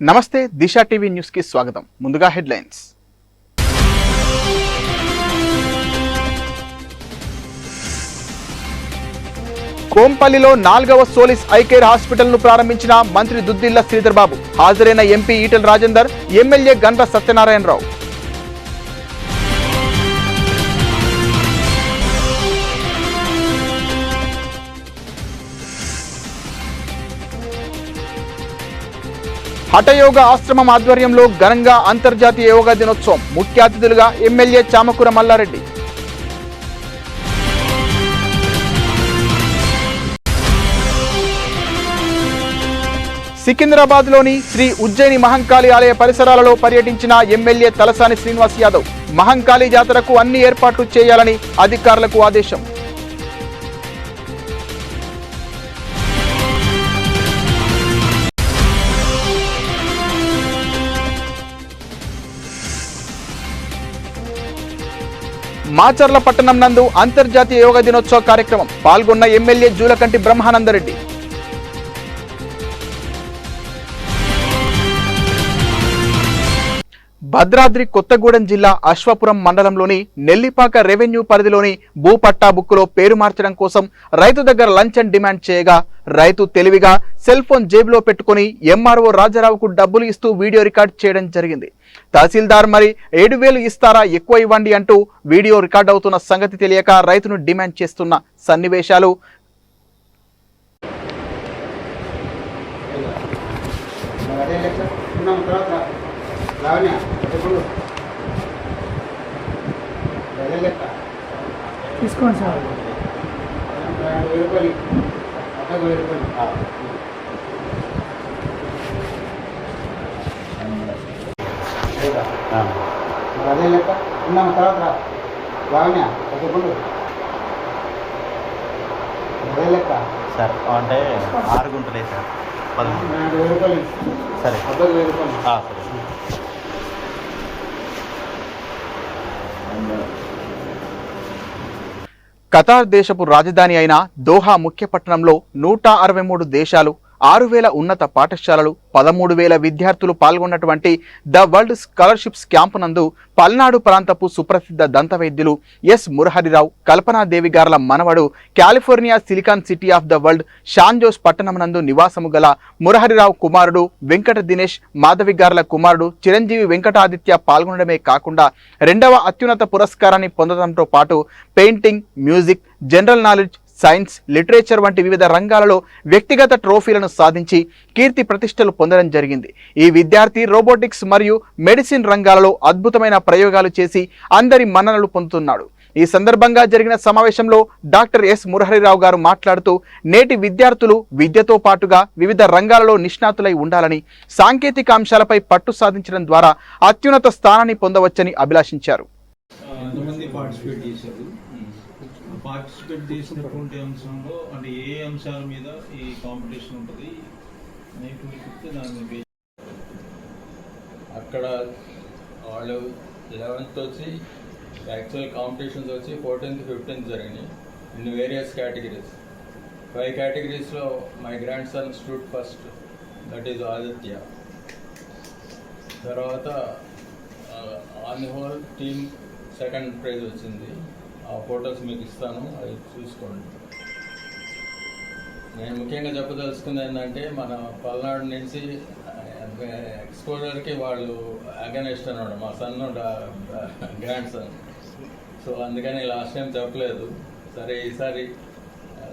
నమస్తే దిశ TV news కి స్వాగతం. ముందుగా హెడ్లైన్స్. కోంపల్లిలో 4వ సోలిస్ ఐకేర్ హాస్పిటల్ ను ప్రారంభించిన మంత్రి దుద్దిల్ల శ్రీధర్ బాబు. హాజరైన ఎంపీ ఈటెల రాజేందర్, ఎమ్మెల్యే గండ్ర సత్యనారాయణరావు. హఠయోగ ఆశ్రమం ఆధ్వర్యంలో ఘనంగా అంతర్జాతీయ యోగా దినోత్సవం. ముఖ్య అతిథులుగా ఎమ్మెల్యే చామకూర మల్లారెడ్డి. సికింద్రాబాద్లోని శ్రీ ఉజ్జయిని మహంకాళి ఆలయ పరిసరాలలో పర్యటించిన ఎమ్మెల్యే తలసాని శ్రీనివాస్ యాదవ్. మహంకాళి జాతరకు అన్ని ఏర్పాట్లు చేయాలని అధికారులకు ఆదేశం. మాచర్ల పట్టణం నందు అంతర్జాతీయ యోగా దినోత్సవ కార్యక్రమం. పాల్గొన్న ఎమ్మెల్యే జూలకంటి బ్రహ్మానందరెడ్డి. భద్రాద్రి కొత్తగూడెం జిల్లా అశ్వాపురం మండలంలోని నెల్లిపాక రెవెన్యూ పరిధిలోని భూపట్టా బుక్కులో పేరు మార్చడం కోసం రైతు దగ్గర లంచం డిమాండ్ చేయగా రైతు తెలివిగా సెల్ ఫోన్ జేబులో పెట్టుకుని ఎంఆర్ఓ రాజారావుకు డబ్బులు ఇస్తూ వీడియో రికార్డ్ చేయడం జరిగింది. తహసీల్దార్ మరి 7,000 ఇస్తారా, ఎక్కువ ఇవ్వండి అంటూ వీడియో రికార్డ్ అవుతున్న సంగతి తెలియక రైతును డిమాండ్ చేస్తున్న సన్నివేశాలు తీసుకోండి సార్. అదే లెక్క ఉన్నాం తర్వాత బాగానే చెప్పండు. అదే లెక్క సార్ అంటే 6 గుంటలే సార్. 2,000 రూపాయలు సరే, 10,000 రూపాయలు. సరే. ఖతార్ దేశపు రాజధాని అయిన దోహా ముఖ్య పట్టణంలో 163 దేశాలు, 6,000 ఉన్నత పాఠశాలలు, 13,000 విద్యార్థులు పాల్గొన్నటువంటి ద వరల్డ్ స్కాలర్షిప్స్ క్యాంపు నందు పల్నాడు ప్రాంతపు సుప్రసిద్ధ దంత వైద్యులు ఎస్ మురహరిరావు, కల్పనాదేవి గార్ల మనవడు, California silicon city of the world San Jose పట్టణం నందు నివాసము గల మురహరిరావు కుమారుడు వెంకట దినేష్ మాధవి గార్ల కుమారుడు చిరంజీవి వెంకటాదిత్య పాల్గొనడమే కాకుండా 2వ అత్యున్నత పురస్కారాన్ని పొందడంతో పాటు painting, music, general knowledge, science, literature వంటి వివిధ రంగాలలో వ్యక్తిగత ట్రోఫీలను సాధించి కీర్తి ప్రతిష్టలు పొందడం జరిగింది. ఈ విద్యార్థి రోబోటిక్స్ మరియు మెడిసిన్ రంగాలలో అద్భుతమైన ప్రయోగాలు చేసి అందరి మన్ననలు పొందుతున్నాడు. ఈ సందర్భంగా జరిగిన సమావేశంలో డాక్టర్ ఎస్ మురహరిరావు గారు మాట్లాడుతూ నేటి విద్యార్థులు విద్యతో పాటుగా వివిధ రంగాలలో నిష్ణాతులై ఉండాలని, సాంకేతిక అంశాలపై పట్టు సాధించడం ద్వారా అత్యున్నత స్థానాన్ని పొందవచ్చని అభిలాషించారు. పార్టిసిపేట్ చేసినటువంటి అంశంలో అంటే ఏ అంశాల మీద ఈ కాంపిటీషన్ ఉంటుంది చెప్తే దాన్ని అక్కడ వాళ్ళు 11th వచ్చి యాక్చువల్ కాంపిటీషన్స్ వచ్చి 14th, 15th జరిగినాయి ఇన్ వేరియస్ కేటగిరీస్. 5 కేటగిరీస్లో my grand son stood first, that is Aditya. తర్వాత on the whole team second prize వచ్చింది. ఆ ఫొటోస్ మీకు ఇస్తాను, అవి చూసుకోండి. నేను ముఖ్యంగా చెప్పదలుచుకుంది ఏంటంటే మన పల్నాడు నుంచి ఎక్స్పోజర్కి వాళ్ళు అగెనెస్ట్ అన్నాడు మా సన్ గ్రాండ్ సన్. సో అందుకని లాస్ట్ టైం చెప్పలేదు. సరే ఈసారి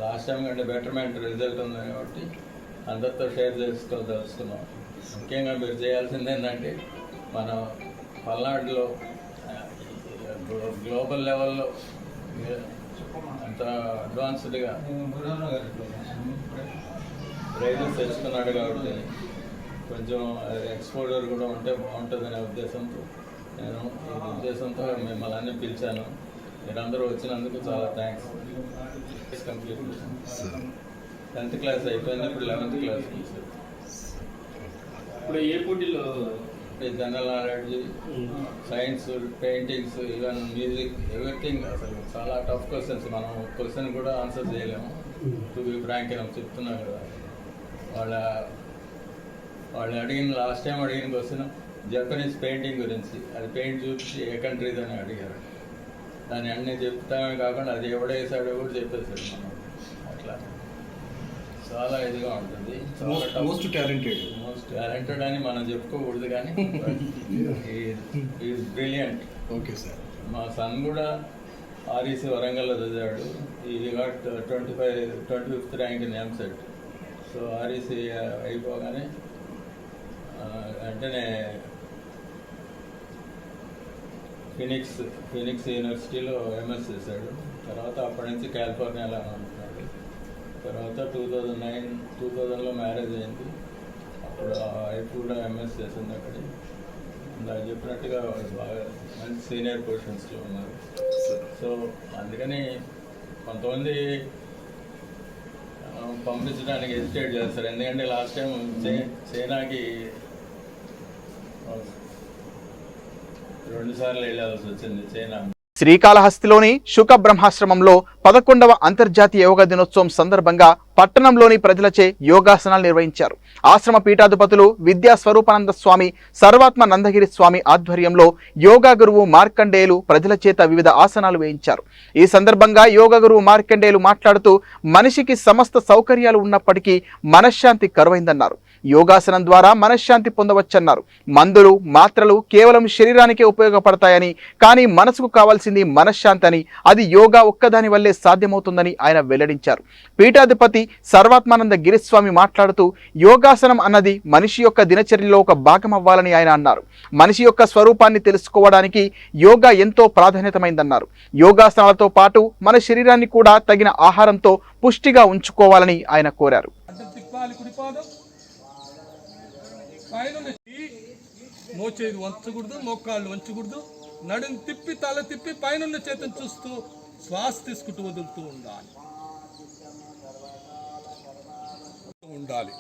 లాస్ట్ టైం కంటే బెటర్మెంట్ రిజల్ట్ ఉంది కాబట్టి అందరితో షేర్ చేసుకోదలుచుకున్నాం. ముఖ్యంగా మీరు చేయాల్సింది ఏంటంటే మన పల్నాడులో గ్లోబల్ లెవెల్లో అంత అడ్వాన్స్డ్గా ప్రైజెస్ తెచ్చుకున్నాడు కాబట్టి కొంచెం ఎక్స్పోజర్ కూడా ఉంటే బాగుంటుందనే ఉద్దేశంతో నేను మిమ్మల్ని అన్ని పిలిచాను. మీరందరూ వచ్చినందుకు చాలా థ్యాంక్స్. కంప్లీట్ 10th క్లాస్ అయిపోయింది, ఇప్పుడు 11th క్లాస్. ఇప్పుడు ఏ పోటీలో general knowledge, science, paintings, even music, everything. అసలు చాలా టఫ్ క్వశ్చన్స్, మనం క్వశ్చన్ కూడా ఆన్సర్ చేయలేము. టు బి ఫ్రాంక్ చెప్తున్నాం కదా. వాళ్ళ వాళ్ళు లాస్ట్ టైం అడిగిన క్వశ్చన్ జపనీస్ పెయింటింగ్ గురించి, అది పెయింట్ చూపించి ఏ కంట్రీస్ అని అడిగారు. దాన్ని అన్నీ చెప్తామే కాకుండా అది ఎవడేసాడో కూడా చెప్పేసాడు మనం. అట్లా చాలా ఇదిగా ఉంటుంది. మోస్ట్ టాలెంటెడ్ అని మనం చెప్పుకోకూడదు కానీ ఈజ్ బ్రిలియంట్. Okay sir. మా సన్ కూడా ఆర్ఈసీ వరంగల్లో చదివాడు. ఈ got 25th rank in EAMCET. So REC అయిపోగానే వెంటనే ఫినిక్స్ యూనివర్సిటీలో ఎంఎస్ చేశాడు. తర్వాత అప్పటి నుంచి కాలిఫోర్నియాలో ఉంటున్నాడు. తర్వాత 2000లో మ్యారేజ్ అయింది. అప్పుడు వైఫ్ కూడా ఎంఎస్ చేసింది అక్కడే. నాకు చెప్పినట్టుగా బాగా మంచి సీనియర్ పొజిషన్స్లో ఉన్నారు. సో అందుకని కొంతమంది పంపించడానికి హెసిటేట్ చేస్తారు. ఎందుకంటే లాస్ట్ టైం చైనాకి 2 సార్లు వెళ్ళాల్సి వచ్చింది చైనా. శ్రీకాళహస్తిలోని శుక బ్రహ్మాశ్రమంలో 11వ అంతర్జాతీయ యోగా దినోత్సవం సందర్భంగా పట్టణంలోని ప్రజలచే యోగాసనాలు నిర్వహించారు. ఆశ్రమ పీఠాధిపతులు విద్యా స్వరూపానంద స్వామి, సర్వాత్మ నందగిరి స్వామి ఆధ్వర్యంలో యోగా గురువు మార్కండేయులు ప్రజల చేత వివిధ ఆసనాలు వేయించారు. ఈ సందర్భంగా యోగా గురువు మార్కండేయులు మాట్లాడుతూ మనిషికి సమస్త సౌకర్యాలు ఉన్నప్పటికీ మనశ్శాంతి కరువైందన్నారు. యోగాసనం ద్వారా మనశ్శాంతి పొందవచ్చన్నారు. మందులు, మాత్రలు కేవలం శరీరానికే ఉపయోగపడతాయని, కానీ మనసుకు కావాల్సింది మనశ్శాంతి అని, అది యోగా ఒక్కదాని వల్లే సాధ్యమవుతుందని ఆయన వెల్లడించారు. పీఠాధిపతి సర్వాత్మానంద గిరిస్వామి మాట్లాడుతూ యోగాసనం అన్నది మనిషి యొక్క దినచర్యలో ఒక భాగం అవ్వాలని ఆయన అన్నారు. మనిషి యొక్క స్వరూపాన్ని తెలుసుకోవడానికి యోగా ఎంతో ప్రాధాన్యతమైందన్నారు. యోగాసనాలతో పాటు మన శరీరాన్ని కూడా తగిన ఆహారంతో పుష్టిగా ఉంచుకోవాలని ఆయన కోరారు. మోచేది వంచకూడదు, మోకాళ్ళు వంచకూడదు, నడుం తిప్పి తల తిప్పి పైన చేతిని చూస్తూ శ్వాస తీసుకుంటూ వదులుతూ ఉండాలి.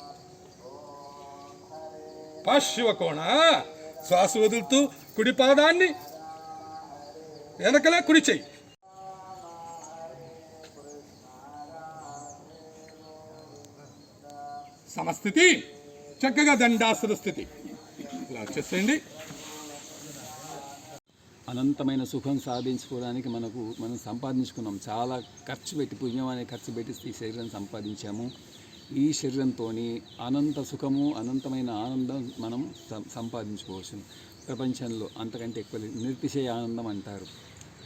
పాశ్వకోణ శ్వాస వదులుతూ కుడి పాదాన్ని వెనకలే కుడి చెయ్యి. సమస్థితి, చక్కగా దండాసన స్థితి. ఇలా వచ్చేసేయండి. అనంతమైన సుఖం సాధించుకోవడానికి మనం సంపాదించుకున్నాం. చాలా ఖర్చు పెట్టి, పుణ్యం అనే ఖర్చు పెట్టి ఈ శరీరం సంపాదించాము. ఈ శరీరంతో అనంత సుఖము, అనంతమైన ఆనందం మనం సంపాదించుకోవచ్చు. ప్రపంచంలో అంతకంటే ఎక్కువ నిరతిశయ ఆనందం అంటారు.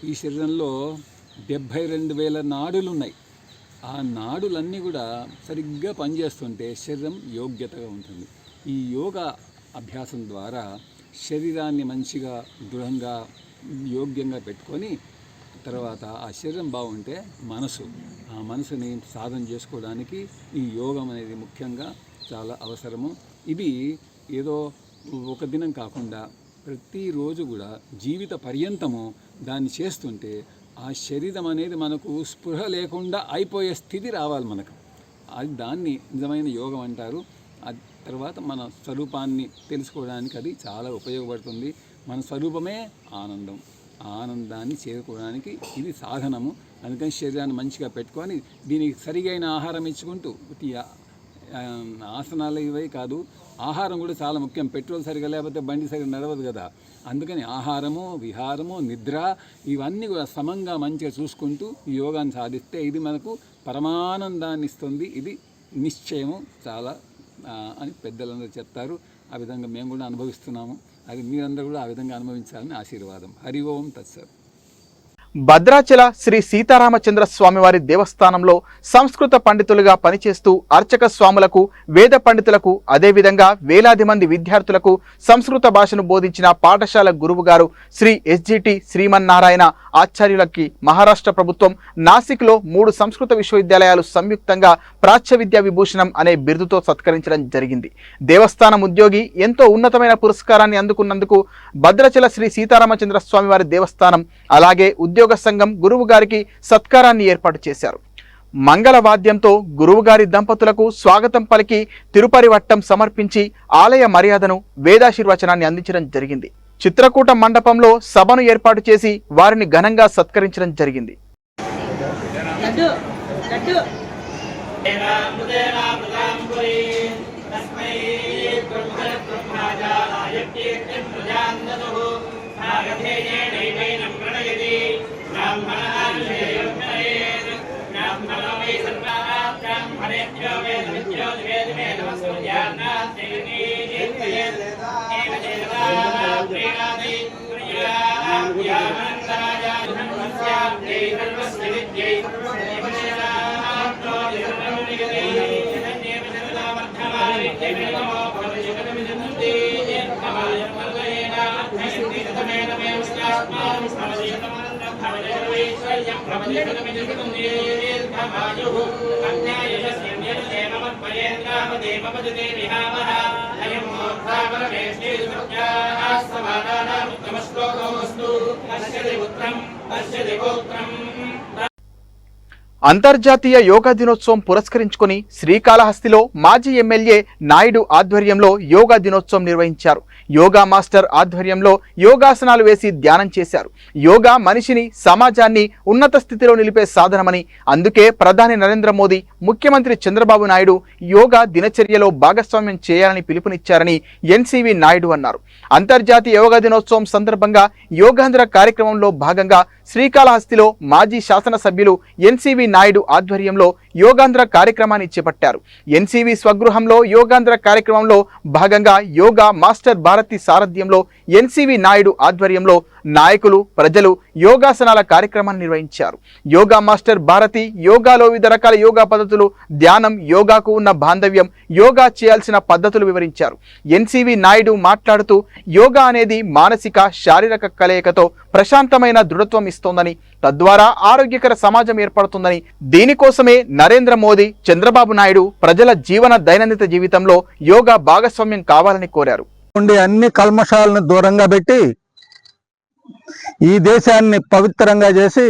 ఈ శరీరంలో 72,000 నాడులు ఉన్నాయి. ఆ నాడులన్నీ కూడా సరిగ్గా పనిచేస్తుంటే శరీరం యోగ్యతగా ఉంటుంది. ఈ యోగా అభ్యాసం ద్వారా శరీరాన్ని మంచిగా దృఢంగా యోగ్యంగా పెట్టుకొని తర్వాత ఆ శరీరం బాగుంటే ఆ మనసుని సాధన చేసుకోవడానికి ఈ యోగం అనేది ముఖ్యంగా చాలా అవసరము. ఇది ఏదో ఒక దినం కాకుండా ప్రతిరోజు కూడా జీవిత పర్యంతము దాన్ని చేస్తుంటే ఆ శరీరం అనేది మనకు స్పృహ లేకుండా అయిపోయే స్థితి రావాలి మనకు. అది దాన్ని నిజమైన యోగం అంటారు. తర్వాత మన స్వరూపాన్ని తెలుసుకోవడానికి అది చాలా ఉపయోగపడుతుంది. మన స్వరూపమే ఆనందం. ఆ ఆనందాన్ని చేరుకోవడానికి ఇది సాధనము. అందుకని శరీరాన్ని మంచిగా పెట్టుకొని దీనికి సరిగైన ఆహారం ఇచ్చుకుంటూ ఆసనాలు ఇవే కాదు, ఆహారం కూడా చాలా ముఖ్యం. పెట్రోల్ సరిగా లేకపోతే బండి సరిగా నడవదు కదా. అందుకని ఆహారము, విహారము, నిద్ర ఇవన్నీ కూడా సమంగా మంచిగా చూసుకుంటూ ఈ యోగాన్ని సాధిస్తే ఇది మనకు పరమానందాన్ని ఇస్తుంది. ఇది నిశ్చయము చాలా అని పెద్దలందరూ చెప్తారు. ఆ విధంగా మేము కూడా అనుభవిస్తున్నాము. అది మీరందరూ కూడా ఆ విధంగా అనుభవించాలని ఆశీర్వాదం. హరి ఓం తత్సత్. భద్రాచల శ్రీ సీతారామచంద్ర స్వామివారి దేవస్థానంలో సంస్కృత పండితులుగా పనిచేస్తూ అర్చక స్వాములకు, వేద పండితులకు, అదేవిధంగా వేలాది మంది విద్యార్థులకు సంస్కృత భాషను బోధించిన పాఠశాల గురువు గారు శ్రీ ఎస్జిటి శ్రీమన్నారాయణ ఆచార్యులకి మహారాష్ట్ర ప్రభుత్వం నాసిక్లో 3 సంస్కృత విశ్వవిద్యాలయాలు సంయుక్తంగా ప్రాచ్య విద్యా విభూషణం అనే బిరుదుతో సత్కరించడం జరిగింది. దేవస్థానం ఉద్యోగి ఎంతో ఉన్నతమైన పురస్కారాన్ని అందుకున్నందుకు భద్రాచల శ్రీ సీతారామచంద్ర స్వామివారి దేవస్థానం అలాగే ఉద్యోగ సంఘం గురువు గారికి సత్కారాన్ని ఏర్పాటు చేశారు. మంగళవాద్యంతో గురువుగారి దంపతులకు స్వాగతం పలికి తిరుపరివట్టం సమర్పించి ఆలయ మర్యాదను, వేదాశీర్వచనాన్ని అందించడం జరిగింది. చిత్రకూట మండపంలో సభను ఏర్పాటు చేసి వారిని ఘనంగా సత్కరించడం జరిగింది. లడ్డు అంతర్జాతీయ యోగా దినోత్సవం పురస్కరించుకొని శ్రీకాళహస్తిలో మాజీ ఎమ్మెల్యే నాయుడు ఆధ్వర్యంలో యోగా దినోత్సవం నిర్వహించారు. యోగా మాస్టర్ ఆధ్వర్యంలో యోగాసనాలు వేసి ధ్యానం చేశారు. యోగా మనిషిని, సమాజాన్ని ఉన్నత స్థితిలో నిలిపే సాధనమని, అందుకే ప్రధాని నరేంద్ర మోదీ, ముఖ్యమంత్రి చంద్రబాబు నాయుడు యోగా దినచర్యలో భాగస్వామ్యం చేయాలని పిలుపునిచ్చారని ఎన్సీవీ నాయుడు అన్నారు. అంతర్జాతీయ యోగా దినోత్సవం సందర్భంగా యోగాంధ్ర కార్యక్రమంలో భాగంగా శ్రీకాళహస్తిలో మాజీ శాసనసభ్యులు ఎన్సీవీ నాయుడు ఆధ్వర్యంలో యోగాంధ్ర కార్యక్రమాన్ని చేపట్టారు. ఎన్సీవీ స్వగృహంలో యోగాంధ్ర కార్యక్రమంలో భాగంగా యోగా మాస్టర్ భారతి సారథ్యంలో ఎన్సీవీ నాయుడు ఆధ్వర్యంలో నాయకులు, ప్రజలు యోగాసనాల కార్యక్రమాన్ని నిర్వహించారు. యోగా మాస్టర్ భారతి యోగాలో వివిధ రకాల యోగా పద్ధతులు, ధ్యానం, యోగాకు ఉన్న బాంధవ్యం, యోగా చేయాల్సిన పద్ధతులు వివరించారు. ఎన్సీవీ నాయుడు మాట్లాడుతూ యోగా అనేది మానసిక, శారీరక కలయికతో ప్రశాంతమైన దృఢత్వం ఇస్తోందని, తద్వారా ఆరోగ్యకర సమాజం ఏర్పడుతుందని, దీనికోసమే నరేంద్ర మోదీ, చంద్రబాబు నాయుడు ప్రజల జీవన దైనందిన జీవితంలో యోగా భాగస్వామ్యం కావాలని కోరారు. అన్ని కల్మషాలను దూరంగా పెట్టి ఈ దేశాన్ని పవిత్రంగా చేసి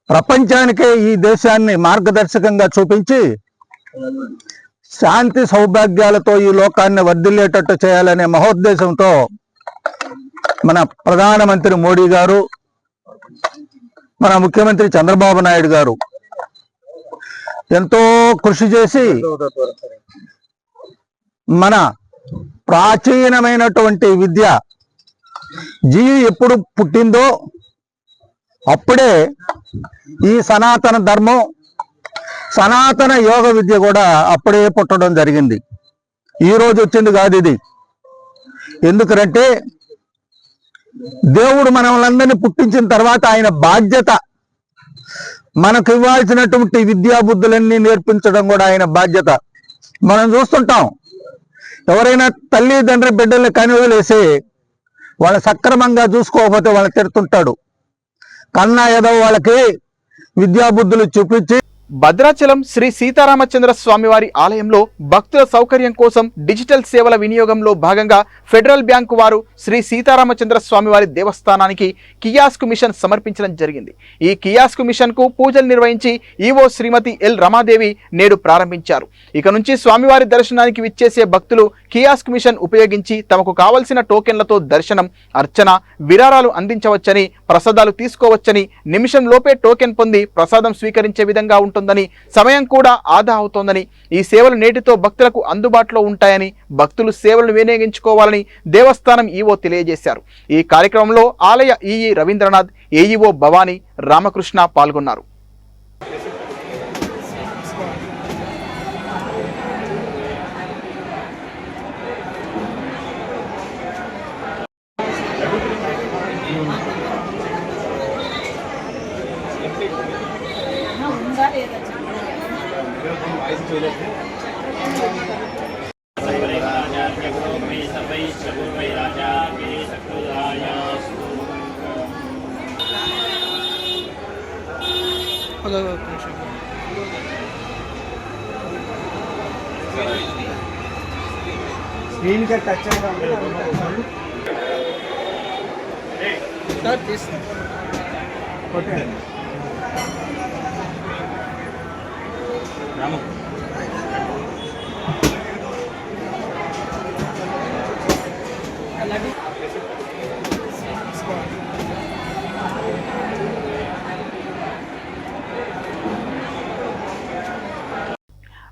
ప్రపంచానికే ఈ దేశాన్ని మార్గదర్శకంగా చూపించి శాంతి సౌభాగ్యాలతో ఈ లోకాన్ని వర్ధిల్లేటట్టు చేయాలనే మహోద్దేశంతో మన ప్రధానమంత్రి మోడీ గారు, మన ముఖ్యమంత్రి చంద్రబాబు నాయుడు గారు ఎంతో కృషి చేసి మన ప్రాచీనమైనటువంటి విద్య ఎప్పుడు పుట్టిందో అప్పుడే ఈ సనాతన ధర్మం, సనాతన యోగ విద్య కూడా అప్పుడే పుట్టడం జరిగింది. ఈ రోజు వచ్చింది కాదు ఇది. ఎందుకంటే దేవుడు మనల్ని పుట్టించిన తర్వాత ఆయన బాధ్యత మనకు ఇవ్వాల్సినటువంటి విద్యా బుద్ధులన్నీ నేర్పించడం కూడా ఆయన బాధ్యత. మనం చూస్తుంటాం, ఎవరైనా తల్లిదండ్రుల బిడ్డల్ని కని వదిలేసి వాళ్ళ సక్రమంగా చూసుకోకపోతే వాళ్ళని తిడుతుంటాడు. కన్నా ఏదో వాళ్ళకి విద్యాబుద్ధులు చూపించి భద్రాచలం శ్రీ సీతారామచంద్ర స్వామివారి ఆలయంలో భక్తుల సౌకర్యం కోసం డిజిటల్ సేవల వినియోగంలో భాగంగా ఫెడరల్ బ్యాంకు వారు శ్రీ సీతారామచంద్ర స్వామివారి దేవస్థానానికి కియాస్క్ మిషన్ సమర్పించడం జరిగింది. ఈ కియాస్క్ మిషన్ కు పూజలు నిర్వహించి ఈవో శ్రీమతి ఎల్ రమాదేవి నేడు ప్రారంభించారు. ఇక నుంచి స్వామివారి దర్శనానికి విచ్చేసే భక్తులు కియాస్క్ మిషన్ ఉపయోగించి తమకు కావలసిన టోకెన్లతో దర్శనం, అర్చన, విరాళాలు అందించవచ్చని, ప్రసాదాలు తీసుకోవచ్చని, నిమిషం లోపే టోకెన్ పొంది ప్రసాదం స్వీకరించే విధంగా ఉంటుందని, సమయం కూడా ఆదా అవుతోందని, ఈ సేవలు నేటితో భక్తులకు అందుబాటులో ఉంటాయని, భక్తులు సేవలను వినియోగించుకోవాలని దేవస్థానం ఈవో తెలియజేశారు. ఈ కార్యక్రమంలో ఆలయ ఈఈ రవీంద్రనాథ్, ఏఈఓ భవానీ, రామకృష్ణ పాల్గొన్నారు. స్క్రీన్ కి టచ్ ఓకే.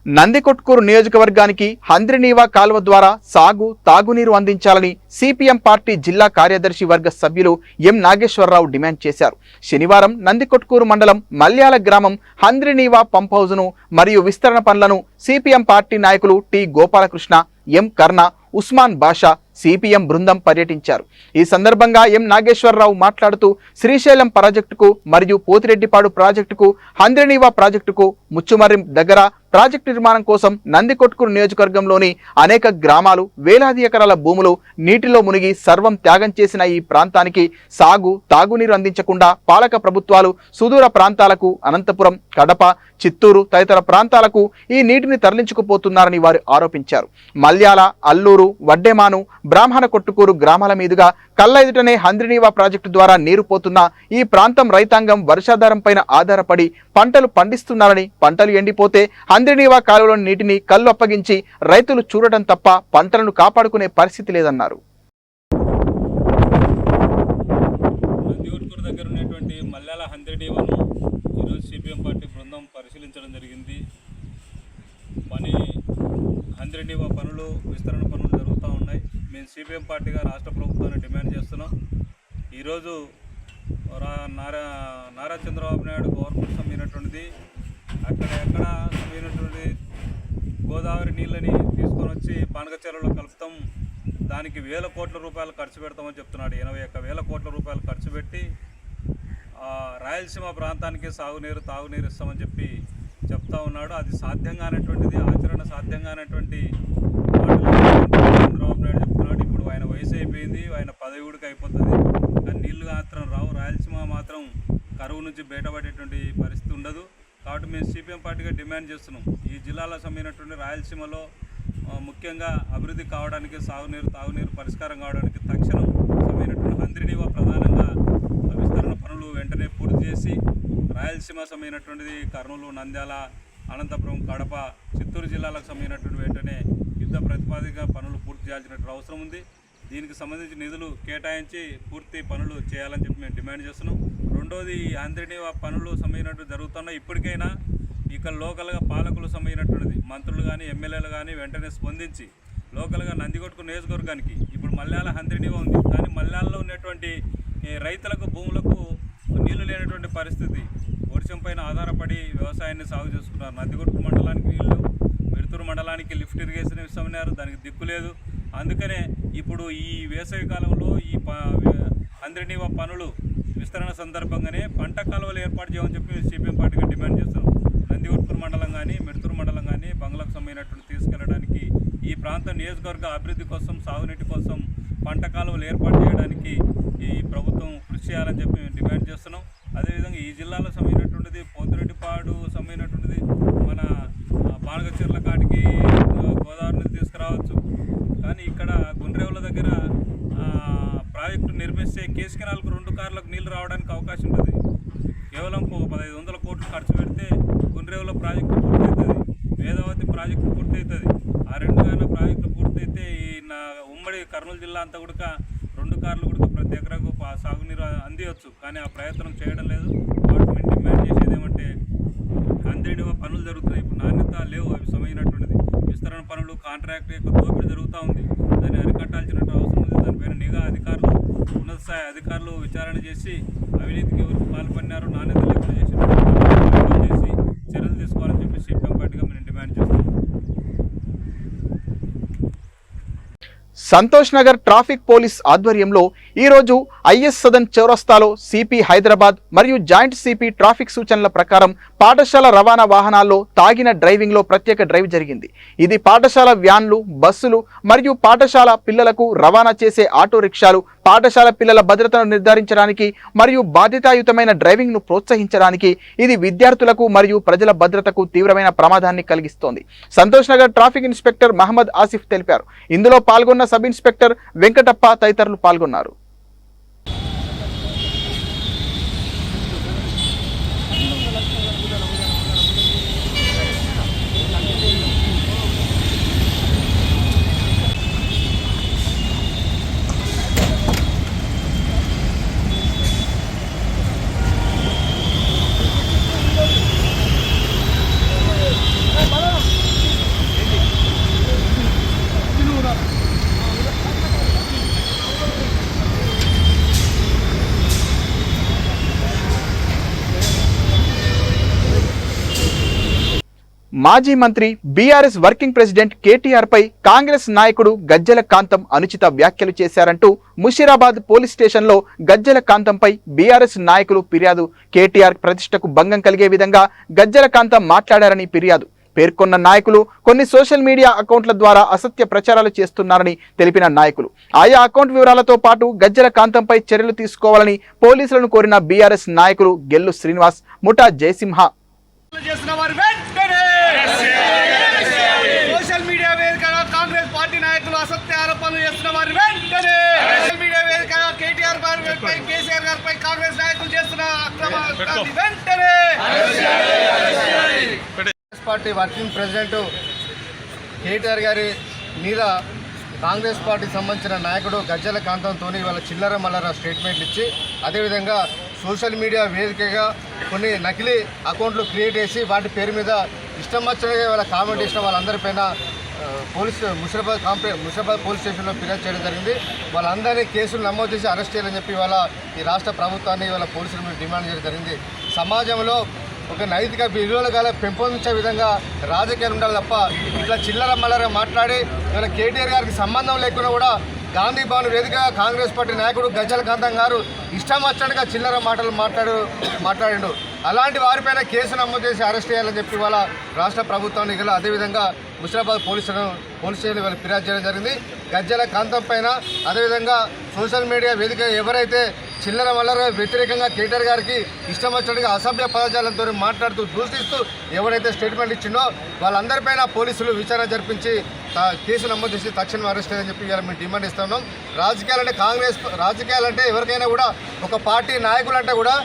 నందికొట్కూరు నియోజకవర్గానికి హంద్రినీవా కాలువ ద్వారా సాగు తాగునీరు అందించాలని సిపిఎం పార్టీ జిల్లా కార్యదర్శి వర్గ సభ్యులు ఎం నాగేశ్వరరావు డిమాండ్ చేశారు. శనివారం నందికొట్కూరు మండలం మల్యాల గ్రామం హంద్రినీవా పంప్ హౌజ్ను మరియు విస్తరణ పనులను సిపిఎం పార్టీ నాయకులు టి గోపాలకృష్ణ, ఎం కర్ణ, ఉస్మాన్ బాషా సిపిఎం బృందం పర్యటించారు. ఈ సందర్భంగా ఎం నాగేశ్వరరావు మాట్లాడుతూ శ్రీశైలం ప్రాజెక్టుకు మరియు పోతిరెడ్డిపాడు ప్రాజెక్టుకు, హంద్రినీవా ప్రాజెక్టుకు, ముచ్చుమర్రి దగ్గర ప్రాజెక్టు నిర్మాణం కోసం నందికొట్కూరు నియోజకవర్గంలోని అనేక గ్రామాలు, వేలాది ఎకరాల భూములు నీటిలో మునిగి సర్వం త్యాగం చేసిన ఈ ప్రాంతానికి సాగు తాగునీరు అందించకుండా పాలక ప్రభుత్వాలు సుదూర ప్రాంతాలకు అనంతపురం, కడప, చిత్తూరు తదితర ప్రాంతాలకు ఈ నీటిని తరలించుకుపోతున్నారని వారు ఆరోపించారు. మల్యాల, అల్లూరు, వడ్డెమాను, బ్రాహ్మణ కొట్టుకూరు గ్రామాల మీదుగా కళ్ళ ఎదుటనే హంద్రినీవా ప్రాజెక్టు ద్వారా నీరు పోతున్న ఈ ప్రాంతం రైతాంగం వర్షాధారం పైన ఆధారపడి పంటలు పండిస్తున్నారని, పంటలు ఎండిపోతే హంద్రినీవా కాలువలోని నీటిని కళ్ళు అప్పగించి రైతులు చూడటం తప్ప పంటలను కాపాడుకునే పరిస్థితి లేదన్నారు. నందికొట్కూరు దగ్గర ఉన్నటువంటి మల్యాల హంద్రినీవాను ఈరోజు సిపిఎం పార్టీ బృందం పరిశీలించడం జరిగింది. హంద్రినీవా పనులు, విస్తరణ పనులు జరుగుతూ ఉన్నాయి. మేము సిపిఎం పార్టీగా రాష్ట్ర ప్రభుత్వాన్ని డిమాండ్ చేస్తున్నాం. ఈరోజు నారా చంద్రబాబు నాయుడు గవర్నమెంట్ సమ్మినటువంటిది ఎక్కడ సమ్మినటువంటి గోదావరి నీళ్ళని తీసుకొని వచ్చి పానకచెరువులో కలుపుతాం, దానికి 1000 కోట్ల రూపాయలు ఖర్చు పెడతామని చెప్తున్నాడు. 81,000 కోట్ల రూపాయలు ఖర్చు పెట్టి రాయలసీమ ప్రాంతానికి సాగునీరు తాగునీరు ఇస్తామని చెప్తా ఉన్నాడు. అది సాధ్యంగానటువంటిది, ఆచరణ సాధ్యంగానటువంటి చంద్రబాబు నాయుడు చెప్తున్నాడు. ఇప్పుడు ఆయన వయసు అయిపోయింది, ఆయన పదవి కూడా అయిపోతుంది, కానీ నీళ్లు మాత్రం రావు. రాయలసీమ మాత్రం కరువు నుంచి బయటపడేటువంటి పరిస్థితి ఉండదు. కాబట్టి మేము సిపిఎం పార్టీగా డిమాండ్ చేస్తున్నాం. ఈ జిల్లాలో సమైనటువంటి రాయలసీమలో ముఖ్యంగా అభివృద్ధి కావడానికి, సాగునీరు తాగునీరు పరిష్కారం కావడానికి తక్షణం సమైనటువంటి హంద్రినీవా ప్రధానంగా విస్తరణ పనులు వెంటనే పూర్తి చేసి రాయలసీమ సమైనటువంటిది కర్నూలు, నంద్యాల, అనంతపురం, కడప, చిత్తూరు జిల్లాలకు సమైనటువంటి వెంటనే యుద్ధ ప్రతిపాదిక పనులు పూర్తి చేయాల్సినటువంటి అవసరం ఉంది. దీనికి సంబంధించి నిధులు కేటాయించి పూర్తి పనులు చేయాలని మేము డిమాండ్ చేస్తున్నాం. రెండోది, హంద్రినీవా పనులు సమైనట్టు జరుగుతున్నా ఇప్పటికైనా ఇక్కడ లోకల్గా పాలకులు సమైనటువంటిది మంత్రులు కానీ ఎమ్మెల్యేలు కానీ వెంటనే స్పందించి లోకల్గా నందికొట్కూరు నియోజకవర్గానికి ఇప్పుడు మల్యాల హంద్రినీవా ఉంది, కానీ మల్యాలలో ఉన్నటువంటి రైతులకు భూములకు నీళ్లు లేనటువంటి పరిస్థితి. వర్షం పైన ఆధారపడి వ్యవసాయాన్ని సాగు చేసుకున్నారు. నందికొట్కూరు మండలానికి నీళ్లు, మిడుతూరు మండలానికి లిఫ్ట్ ఇరిగేషన్ ఇస్తామన్నారు, దానికి దిక్కు లేదు. అందుకనే ఇప్పుడు ఈ వేసవి కాలంలో ఈ హంద్రినీవా పనులు విస్తరణ సందర్భంగానే పంట కాలువలు ఏర్పాటు చేయమని చెప్పి సిపిఎం పార్టీగా డిమాండ్ చేస్తున్నాం. నందికొట్కూరు మండలం కానీ, మిడుతూరు మండలం కానీ బంగ్లాకు సంబంధించినటువంటి తీసుకెళ్లడానికి, ఈ ప్రాంతం నియోజకవర్గ అభివృద్ధి కోసం, సాగునీటి కోసం పంట కాలువలు ఏర్పాటు చేయడానికి ఈ ప్రభుత్వం కృషి చేయాలని చెప్పి మేము డిమాండ్ చేస్తున్నాం. అదేవిధంగా ఈ జిల్లాలో సమైనటువంటిది పోతిరెడ్డిపాడు సమైనటువంటిది మన పానకచెర్ల కాటికి గోదావరిని తీసుకురావచ్చు, కానీ ఇక్కడ గుండ్రేవుల దగ్గర ప్రాజెక్టు నిర్మిస్తే కేసు కెనాల్కు 2 కార్లకు నీళ్లు రావడానికి అవకాశం ఉంటుంది. కేవలం 1500 కోట్లు ఖర్చు పెడితే గుండ్రేవుల ప్రాజెక్టు పూర్తవుతుంది, వేదావతి ప్రాజెక్టు పూర్తవుతుంది. ఆ 2 ప్రాజెక్టులు పూర్తయితే ఈ ఉమ్మడి కర్నూలు జిల్లా అంతా కూడా 2 కార్లు కూడా ప్రతి ఎకరాకు సాగునీరు అందియవచ్చు, కానీ ఆ ప్రయత్నం చేయడం లేదు. గవర్నమెంట్ డిమాండ్ చేసేది ఏమంటే హంద్రినీవా పనులు జరుగుతున్నాయి, ఇప్పుడు నాణ్యత లేవు, అవి సమైనటువంటిది విస్తరణ పనులు కాంట్రాక్ట్ యొక్క దోపిడీ జరుగుతూ ఉంది. దాన్ని అరికట్టాల్సినటువంటి అవసరం ఉంది. దానిపైన నిఘా అధికారులు, ఉన్నత స్థాయి అధికారులు విచారణ చేసి అవినీతికి ఎవరికి పాల్పడినారు, నాణ్యత లేకుండా చేసి చర్యలు తీసుకోవాలని చెప్పి సిపిఎం పార్టీగా మేము డిమాండ్ చేస్తున్నాం. సంతోష్ నగర్ ట్రాఫిక్ పోలీస్ ఆధ్వర్యంలో ఈరోజు ఐఎస్ సదన్ చౌరస్తాలో సిపి హైదరాబాద్ మరియు జాయింట్ సిపి ట్రాఫిక్ సూచనల ప్రకారం పాఠశాల రవాణా వాహనాల్లో తాగిన డ్రైవింగ్లో ప్రత్యేక డ్రైవ్ జరిగింది. ఇది పాఠశాల వ్యాన్లు, బస్సులు మరియు పాఠశాల పిల్లలకు రవాణా చేసే ఆటో రిక్షాలు పాఠశాల పిల్లల భద్రతను నిర్ధారించడానికి మరియు బాధ్యతాయుతమైన డ్రైవింగ్ను ప్రోత్సహించడానికి ఇది విద్యార్థులకు మరియు ప్రజల భద్రతకు తీవ్రమైన ప్రమాదాన్ని కలిగిస్తోంది. సంతోష్ నగర్ ట్రాఫిక్ ఇన్స్పెక్టర్ మహమ్మద్ ఆసిఫ్ తెలిపారు. ఇందులో పాల్గొన్న సబ్ ఇన్స్పెక్టర్ వెంకటప్ప తదితరులు పాల్గొన్నారు. మాజీ మంత్రి బీఆర్ఎస్ వర్కింగ్ ప్రెసిడెంట్ కేటీఆర్ పై కాంగ్రెస్ నాయకుడు గజ్జెల కాంతం అనుచిత వ్యాఖ్యలు చేశారంటూ ముషీరాబాద్ పోలీస్ స్టేషన్లో గజ్జెల కాంతంపై బీఆర్ఎస్ నాయకులు ఫిర్యాదు. కేటీఆర్ ప్రతిష్టకు భంగం కలిగే విధంగా గజ్జెల కాంతం మాట్లాడారని ఫిర్యాదు. పేర్కొన్న నాయకులు కొన్ని సోషల్ మీడియా అకౌంట్ల ద్వారా అసత్య ప్రచారాలు చేస్తున్నారని తెలిపిన నాయకులు ఆయా అకౌంట్ వివరాలతో పాటు గజ్జెల కాంతంపై చర్యలు తీసుకోవాలని పోలీసులను కోరిన బీఆర్ఎస్ నాయకులు గెల్లు శ్రీనివాస్, ముఠా జయసింహ. సోషల్ మీడియా వేదికగా కాంగ్రెస్ పార్టీ నాయకులు అసత్య ఆరోపణలు చేస్తున్న వారి వెంటనే సోషల్ మీడియా వేదికగా కేటీఆర్ గారిపై, కేసీఆర్ గారిపై కాంగ్రెస్ నాయకులు చేస్తున్న అక్రమ వెంటనే Congress party working president KTR గారి మీద కాంగ్రెస్ పార్టీకి సంబంధించిన నాయకుడు గజ్జెల కాంతంతో ఇవాళ చిల్లర మల్లర స్టేట్మెంట్లు ఇచ్చి, అదేవిధంగా సోషల్ మీడియా వేదికగా కొన్ని నకిలీ అకౌంట్లు క్రియేట్ చేసి వాటి పేరు మీద ఇష్టం వచ్చినగా వాళ్ళ కామెంట్ చేసిన వాళ్ళందరిపైన ముషీరాబాద్ పోలీస్ స్టేషన్లో ఫిర్యాదు చేయడం జరిగింది. వాళ్ళందరినీ కేసులు నమోదు చేసి అరెస్ట్ చేయాలని చెప్పి ఇవాళ ఈ రాష్ట్ర ప్రభుత్వాన్ని ఇవాళ పోలీసులు డిమాండ్ చేయడం జరిగింది. సమాజంలో ఒక నైతిక విలువలు గల పెంపొందించే విధంగా రాజకీయాలు ఉండాలి తప్ప ఇట్లా చిల్లర మల్లర మాట్లాడి ఇవాళ కేటీఆర్ గారికి సంబంధం లేకుండా కూడా గాంధీ భవన్ వేదికగా కాంగ్రెస్ పార్టీ నాయకుడు గజ్జెల కాంతం గారు ఇష్టం వచ్చినట్టుగా చిల్లర మాటలు మాట్లాడిండు. అలాంటి వారిపైన కేసు నమోదు చేసి అరెస్ట్ చేయాలని చెప్పి వాళ్ళ రాష్ట్ర ప్రభుత్వాన్ని ఇలా అదేవిధంగా ముషీరాబాద్ పోలీస్ స్టేషన్ వాళ్ళు ఫిర్యాదు చేయడం జరిగింది. గజ్జెల కాంతం పైన అదేవిధంగా సోషల్ మీడియా వేదిక ఎవరైతే చిల్లర మల్లర వ్యతిరేకంగా కేటీఆర్ గారికి ఇష్టం వచ్చినట్టుగా అసభ్య పదజాలంతో మాట్లాడుతూ దూషిస్తూ ఎవరైతే స్టేట్మెంట్ ఇచ్చిండో వాళ్ళందరిపైన పోలీసులు విచారణ జరిపించి కేసు నమోదు చేసి తక్షణం అరెస్ట్ అయ్యని చెప్పి ఇవాళ మేము డిమాండ్ ఇస్తున్నాం. రాజకీయాలంటే ఎవరికైనా కూడా ఒక పార్టీ నాయకులంటే కూడా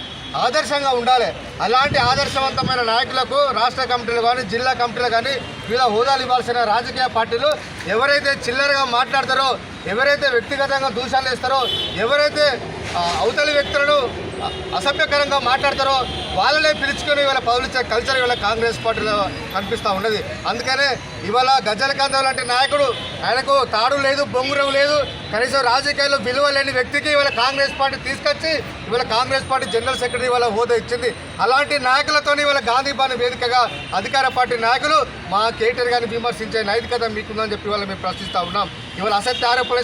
ఆదర్శంగా ఉండాలి. అలాంటి ఆదర్శవంతమైన నాయకులకు రాష్ట్ర కమిటీలు కానీ జిల్లా కమిటీలు కానీ వివిధ హోదాలు ఇవ్వాల్సిన రాజకీయ పార్టీలు ఎవరైతే చిల్లరగా మాట్లాడతారో, ఎవరైతే వ్యక్తిగతంగా దూషాలు వేస్తారో, ఎవరైతే అవతలి వ్యక్తులను అసభ్యకరంగా మాట్లాడతారో వాళ్ళనే పిలుచుకొని ఇవాళ పౌలిచ్చే కల్చర్ ఇవాళ కాంగ్రెస్ పార్టీలో కనిపిస్తూ ఉన్నది. అందుకనే ఇవాళ గజ్జెల కాంతం లాంటి నాయకుడు, ఆయనకు తాడు లేదు, బొంగురం లేదు, కనీసం రాజకీయాల్లో విలువ లేని వ్యక్తికి ఇవాళ కాంగ్రెస్ పార్టీ తీసుకొచ్చి ఇవాళ కాంగ్రెస్ పార్టీ జనరల్ సెక్రటరీ ఇవాళ హోదా ఇచ్చింది. అలాంటి నాయకులతో ఇవాళ గాంధీ భవన్ వేదికగా అధికార పార్టీ నాయకులు మా కేటీఆర్ గారిని విమర్శించే నైతికత మీకుందని చెప్పి ఇవాళ మేము ప్రశ్నిస్తూ ఉన్నాం. ఇవాళ అసత్య ఆరోపణలు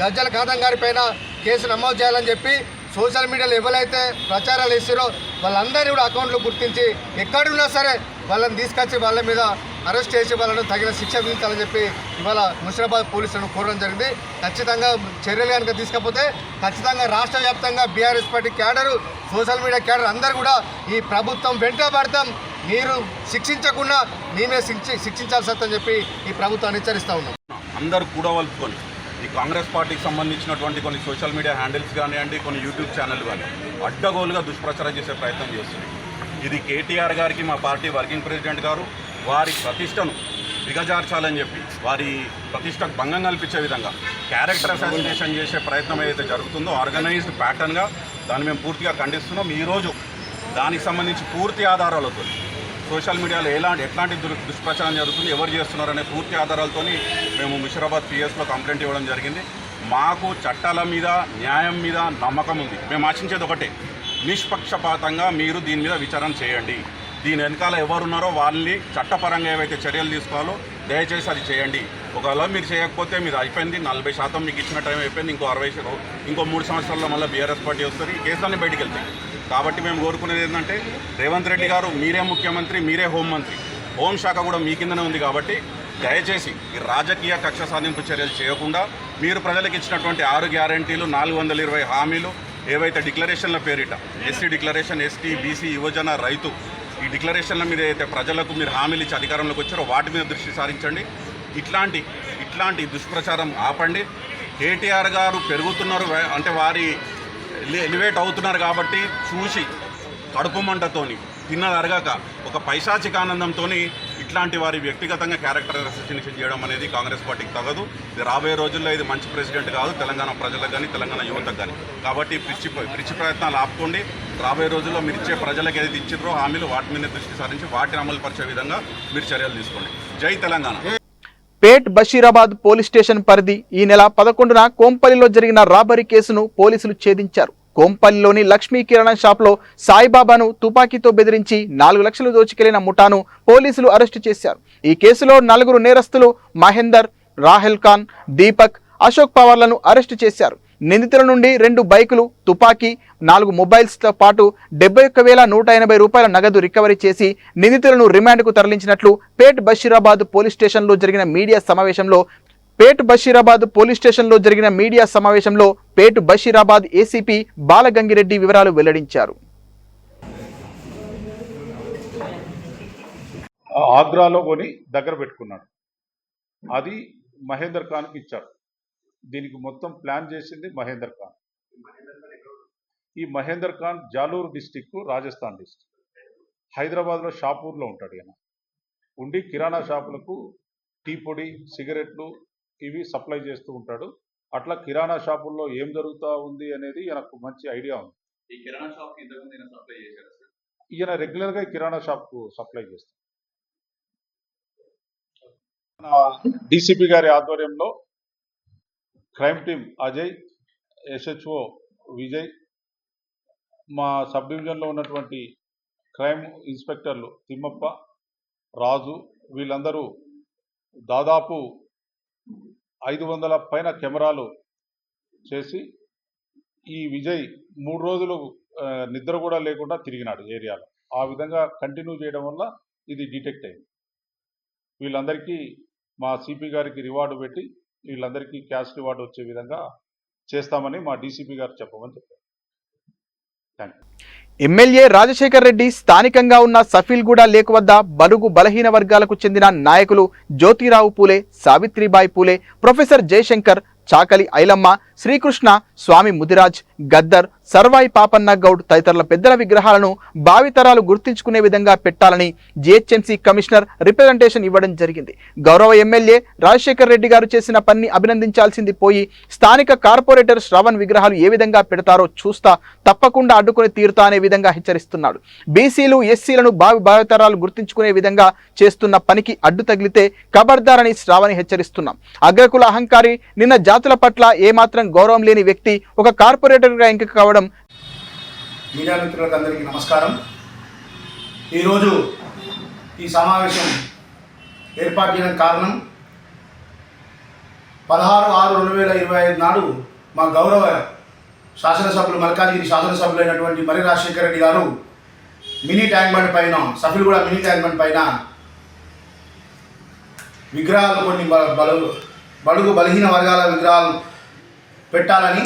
గజ్జెల కాంతం గారి పైన కేసు నమోదు చేయాలని చెప్పి సోషల్ మీడియాలో ఎవరైతే ప్రచారాలు ఇస్తారో వాళ్ళందరినీ కూడా అకౌంట్లు గుర్తించి ఎక్కడున్నా సరే వాళ్ళని తీసుకొచ్చి వాళ్ళ మీద అరెస్ట్ చేసి వాళ్ళను తగిన శిక్ష విధించాలని చెప్పి ఇవాళ ముషీరాబాద్ పోలీసులను కోరడం జరిగింది. ఖచ్చితంగా చర్యలు కనుక తీసుకపోతే ఖచ్చితంగా రాష్ట్ర వ్యాప్తంగా BRS party cadre, social media cadre అందరూ కూడా ఈ ప్రభుత్వం వెంట పడతాం, మీరు శిక్షించకుండా మేమే శిక్షించాల్సి వస్తుందని చెప్పి ఈ ప్రభుత్వాన్ని హెచ్చరిస్తూ ఉన్నాం. అందరూ కూడా వలుపుకొని ఈ కాంగ్రెస్ పార్టీకి సంబంధించినటువంటి కొన్ని సోషల్ మీడియా హ్యాండిల్స్ కానివ్వండి, కొన్ని యూట్యూబ్ ఛానల్ కానీ అడ్డగోలుగా దుష్ప్రచారం చేసే ప్రయత్నం చేస్తుంది. ఇది కేటీఆర్ గారికి మా పార్టీ వర్కింగ్ ప్రెసిడెంట్ గారు వారి ప్రతిష్టను దిగజార్చాలని చెప్పి వారి ప్రతిష్టకు భంగం కల్పించే విధంగా క్యారెక్టర్ అసాసినేషన్ చేసే ప్రయత్నం ఏదైతే జరుగుతుందో ఆర్గనైజ్డ్ ప్యాటర్న్గా దాన్ని మేము పూర్తిగా ఖండిస్తున్నాం. ఈరోజు దానికి సంబంధించి పూర్తి ఆధారాలతో సోషల్ మీడియాలో ఎట్లాంటి దుష్ప్రచారం జరుగుతుంది, ఎవరు చేస్తున్నారనే పూర్తి ఆధారాలతో మేము ముషీరాబాద్ పిఎస్లో కంప్లైంట్ ఇవ్వడం జరిగింది. మాకు చట్టాల మీద, న్యాయం మీద నమ్మకం ఉంది. మేము ఆశించేది ఒకటే, నిష్పక్షపాతంగా మీరు దీని మీద విచారణ చేయండి. దీని వెనకాల ఎవరున్నారో వాళ్ళని చట్టపరంగా ఏవైతే చర్యలు తీసుకోవాలో దయచేసి అది చేయండి. ఒకవేళ మీరు చేయకపోతే మీరు అయిపోయింది, 40% మీకు ఇచ్చిన టైం అయిపోయింది, ఇంకో 3 సంవత్సరాల్లో మళ్ళీ బీఆర్ఎస్ పార్టీ వస్తుంది, ఈ కేసులన్నీ బయటికి వెళ్తాయి. కాబట్టి మేము కోరుకునేది ఏంటంటే రేవంత్ రెడ్డి గారు మీరే ముఖ్యమంత్రి, మీరే హోంమంత్రి, హోంశాఖ కూడా మీ కిందనే ఉంది. కాబట్టి దయచేసి ఈ రాజకీయ కక్ష సాధింపు చర్యలు చేయకుండా మీరు ప్రజలకు ఇచ్చినటువంటి 6 గ్యారంటీలు, 420 హామీలు ఏవైతే డిక్లరేషన్ల పేరిట ఎస్సీ డిక్లరేషన్, ఎస్టీ, బీసీ, యువజన, రైతు ఈ డిక్లరేషన్ల మీద ఏదైతే ప్రజలకు మీరు హామీలు ఇచ్చి అధికారంలోకి వచ్చారో వాటి మీద దృష్టి సారించండి. ఇట్లాంటి దుష్ప్రచారం ఆపండి. కేటీఆర్ గారు పెరుగుతున్నారు అంటే వారి ఎలివేట్ అవుతున్నారు కాబట్టి చూసి కడుపు మంటతోని తిన్నది అరగాక ఒక పైశాచిక ఆనందంతో ఇట్లాంటి వారి వ్యక్తిగతంగా క్యారెక్టర్ అసాసినేషన్ చేయడం అనేది కాంగ్రెస్ పార్టీకి తగదు. ఇది రాబోయే రోజుల్లో ఇది మంచి ప్రెసిడెంట్ కాదు తెలంగాణ ప్రజలకు కానీ తెలంగాణ యువతకు కానీ. కాబట్టి పిచ్చి ప్రయత్నాలు ఆపుకోండి. రాబోయే రోజుల్లో మీరు ఇచ్చే ప్రజలకు ఏదైతే ఇచ్చిర్రో హామీలు వాటి మీద దృష్టి సారించి వాటిని అమలు పరిచే విధంగా మీరు చర్యలు తీసుకోండి. జై తెలంగాణ. పేట్ బషీరాబాద్ పోలీస్ స్టేషన్ పరిధి ఈ నెల 11న కోంపల్లిలో జరిగిన రాబరీ కేసును పోలీసులు ఛేదించారు. కోంపల్లిలోని లక్ష్మీ కిరాణా షాప్లో సాయిబాబాను తుపాకీతో బెదిరించి 4 లక్షలు దోచుకెళ్లిన ముఠాను పోలీసులు అరెస్టు చేశారు. ఈ కేసులో 4 నేరస్తులు మహేందర్, రాహెల్ ఖాన్, దీపక్, అశోక్ పవార్లను అరెస్టు చేశారు. నిందితుల నుండి 2 బైకులు, తుపాకీ, 4 మొబైల్స్తో పాటు 71,180 రూపాయల నగదు రికవరీ చేసి నిందితులను రిమాండ్కు తరలించినట్లు పేట్ బషీరాబాద్ పోలీస్ స్టేషన్లో జరిగిన మీడియా సమావేశంలో పేట్ బషీరాబాద్ ఏసీపీ బాలగంగిరెడ్డి వివరాలు వెల్లడించారు. ఆగ్రాలో కొని దగ్గర పెట్టుకున్నాడు. అది మహేందర్ ఖాన్కి ఇచ్చాడు. దీనికి మొత్తం ప్లాన్ చేసింది మహేందర్ ఖాన్. ఈ మహేందర్ ఖాన్ జాలూరు డిస్టిక్, రాజస్థాన్ డిస్టిక్, హైదరాబాద్లో షాపూర్లో ఉంటాడు. ఈయన ఉండి కిరాణా షాపులకు టీ పొడి, సిగరెట్లు ఇవి సప్లై చేస్తూ ఉంటాడు. అట్లా కిరాణా షాపుల్లో ఏం జరుగుతూ ఉంది అనేది ఈయనకు మంచి ఐడియా ఉంది. ఈ కిరాణా షాప్ ఇంతకుముందు ఈయన సప్లై చేశారు సార్. ఈయన రెగ్యులర్గా కిరాణా షాప్కు సప్లై చేస్తాడు. డీసీపీ గారి ఆధ్వర్యంలో crime team Ajay, SHO Vijay, మా సబ్ డివిజన్లో ఉన్నటువంటి క్రైమ్ ఇన్స్పెక్టర్లు తిమ్మప్ప, రాజు, వీళ్ళందరూ దాదాపు 500 పైన కెమెరాలు చేసి ఈ విజయ్ 3 రోజులు నిద్ర కూడా లేకుండా తిరిగినాడు ఏరియాలో. ఆ విధంగా కంటిన్యూ చేయడం వల్ల ఇది డిటెక్ట్ అయింది. వీళ్ళందరికీ మా సిపి గారికి రివార్డు పెట్టి వీళ్ళందరికీ క్యాష్ రివార్డు వచ్చే విధంగా చేస్తామని మా డీసీపీ గారు చెప్పమని చెప్పారు. Thank you. MLA Rajasekhar Reddy స్థానికంగా ఉన్న సఫీల్గూడ లేక్ వద్ద బడుగు బలహీన వర్గాలకు చెందిన నాయకులు జ్యోతిరావు పూలే, సావిత్రిబాయి పూలే, ప్రొఫెసర్ జయశంకర్, చాకలి ఐలమ్మ, శ్రీకృష్ణ, స్వామి ముదిరాజ్, గద్దర్, సర్వాయి పాపన్న గౌడ్ తదితరుల పెద్దల విగ్రహాలను భావితరాలు గుర్తించుకునే విధంగా పెట్టాలని జీహెచ్ఎంసీ కమిషనర్ రిప్రజెంటేషన్ ఇవ్వడం జరిగింది. గౌరవ ఎమ్మెల్యే రాజశేఖర్ రెడ్డి గారు చేసిన పని అభినందించాల్సింది పోయి స్థానిక కార్పొరేటర్ శ్రవణ్ విగ్రహాలు ఏ విధంగా పెడతారో చూస్తా, తప్పకుండా అడ్డుకుని తీరుతా అనే విధంగా హెచ్చరిస్తున్నాడు. బీసీలు, ఎస్సీలను భావితరాలు గుర్తించుకునే విధంగా చేస్తున్న పనికి అడ్డు తగిలితే ఖబర్దారని శ్రావణి హెచ్చరిస్తున్నాం. అగ్రకుల అహంకారి, నిన్న జాతుల పట్ల ఏమాత్రం గౌరవం లేని వ్యక్తి ఒక కార్పొరేటర్గా ఎంపిక కావడం. మీడియా మిత్రులకు అందరికీ నమస్కారం. ఈరోజు ఈ సమావేశం ఏర్పాటు చేయడానికి కారణం 16/6/2025 నాడు మా గౌరవ శాసనసభ్యులు, మల్కాజ్గిరి శాసనసభ్యులైనటువంటి మరి రాజశేఖర రెడ్డి గారు మినీ ట్యాంక్ బండ్ పైన, సఫీల్గూడ మినీ ట్యాంక్ బండ్ పైన విగ్రహాలు, కొన్ని బడుగు బలహీన వర్గాల విగ్రహాలు పెట్టాలని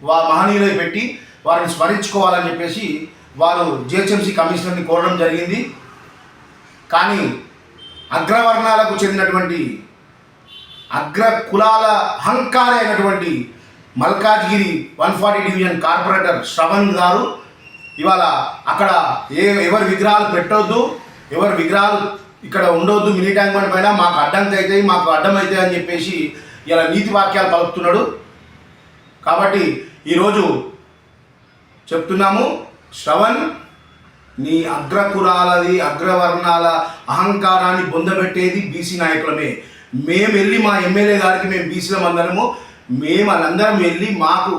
మహనీయులై పెట్టి వారిని స్మరించుకోవాలని చెప్పేసి వారు జిహెచ్ఎంసీ కమిషనర్ని కోరడం జరిగింది. కానీ అగ్రవర్ణాలకు చెందినటువంటి అగ్ర కులాల అహంకారి అయినటువంటి మల్కాజ్గిరి 140 డివిజన్ కార్పొరేటర్ శ్రవణ్ గారు ఇవాళ అక్కడ ఎవరి విగ్రహాలు పెట్టొద్దు, ఎవరి విగ్రహాలు ఇక్కడ ఉండొద్దు, మినీ ట్యాంక్ బండ్ పైన మాకు అడ్డంకి అవుతాయి, మాకు అడ్డం అవుతాయి అని చెప్పేసి ఇలా నీతి వాక్యాలు పలుకుతున్నాడు. కాబట్టి ఈరోజు చెప్తున్నాము, శ్రవణ్, నీ అగ్రకులాలది, అగ్రవర్ణాల అహంకారాన్ని బొందబెట్టేది బీసీ నాయకులమే. మేము వెళ్ళి మా ఎమ్మెల్యే గారికి, మేము బీసీలం అందరము, మేము వాళ్ళందరం వెళ్ళి మాకు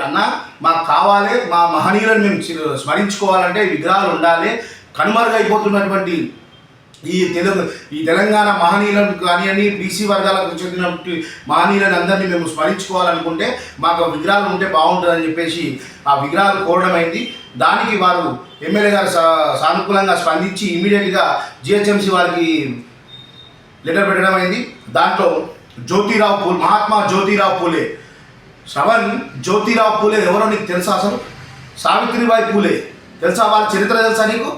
అన్న మాకు కావాలి, మా మహనీయులను మేము స్మరించుకోవాలంటే విగ్రహాలు ఉండాలి. కనుమరుగైపోతున్నటువంటి ఈ తెలంగాణ మహనీయులను కానివ్వండి, బీసీ వర్గాలకు చెందినటువంటి మహనీయులను అందరినీ మేము స్మరించుకోవాలనుకుంటే మాకు విగ్రహాలు ఉంటే బాగుంటుందని చెప్పేసి ఆ విగ్రహాలు కోరడం అయింది. దానికి వారు ఎమ్మెల్యే గారు సానుకూలంగా స్పందించి ఇమీడియట్గా జిహెచ్ఎంసీ వారికి లెటర్ పెట్టడం అయింది. దాంట్లో జ్యోతిరావు పూలే, మహాత్మా జ్యోతిరావు పూలే, శ్రవణ్ జ్యోతిరావు పూలే ఎవరో నీకు తెలుసా? అసలు సావిత్రిబాయి పూలే తెలుసా? వాళ్ళ చరిత్ర తెలుసా నీకు?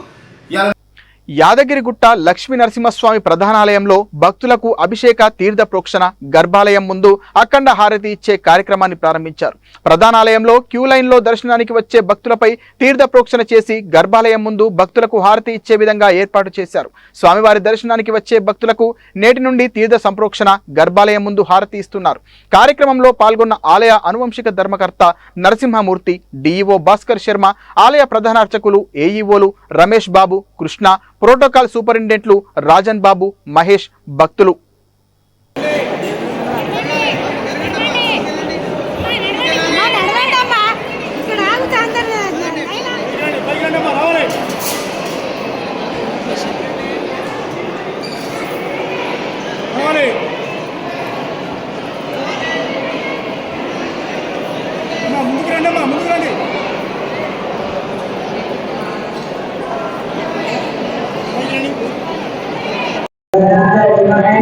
యాదగిరిగుట్ట లక్ష్మీ నరసింహస్వామి ప్రధానాలయంలో భక్తులకు అభిషేక తీర్థ ప్రోక్షణ, గర్భాలయం ముందు అఖండ హారతి ఇచ్చే కార్యక్రమాన్ని ప్రారంభించారు. ప్రధానాలయంలో క్యూ లైన్లో దర్శనానికి వచ్చే భక్తులపై తీర్థ ప్రోక్షణ చేసి గర్భాలయం ముందు భక్తులకు హారతి ఇచ్చే విధంగా ఏర్పాటు చేశారు. స్వామివారి దర్శనానికి వచ్చే భక్తులకు నేటి నుండి తీర్థ సంప్రోక్షణ, గర్భాలయం ముందు హారతి ఇస్తున్నారు. కార్యక్రమంలో పాల్గొన్న ఆలయ అనువంశిక ధర్మకర్త నరసింహమూర్తి, డిఈఓ భాస్కర్ శర్మ, ఆలయ ప్రధాన అర్చకులు, ఏఈఓలు రమేష్ బాబు, కృష్ణ, ప్రోటోకాల్ సూపరింటెండెంట్లు రాజన్ బాబు, మహేష్, భక్తులు. ఇక్కడ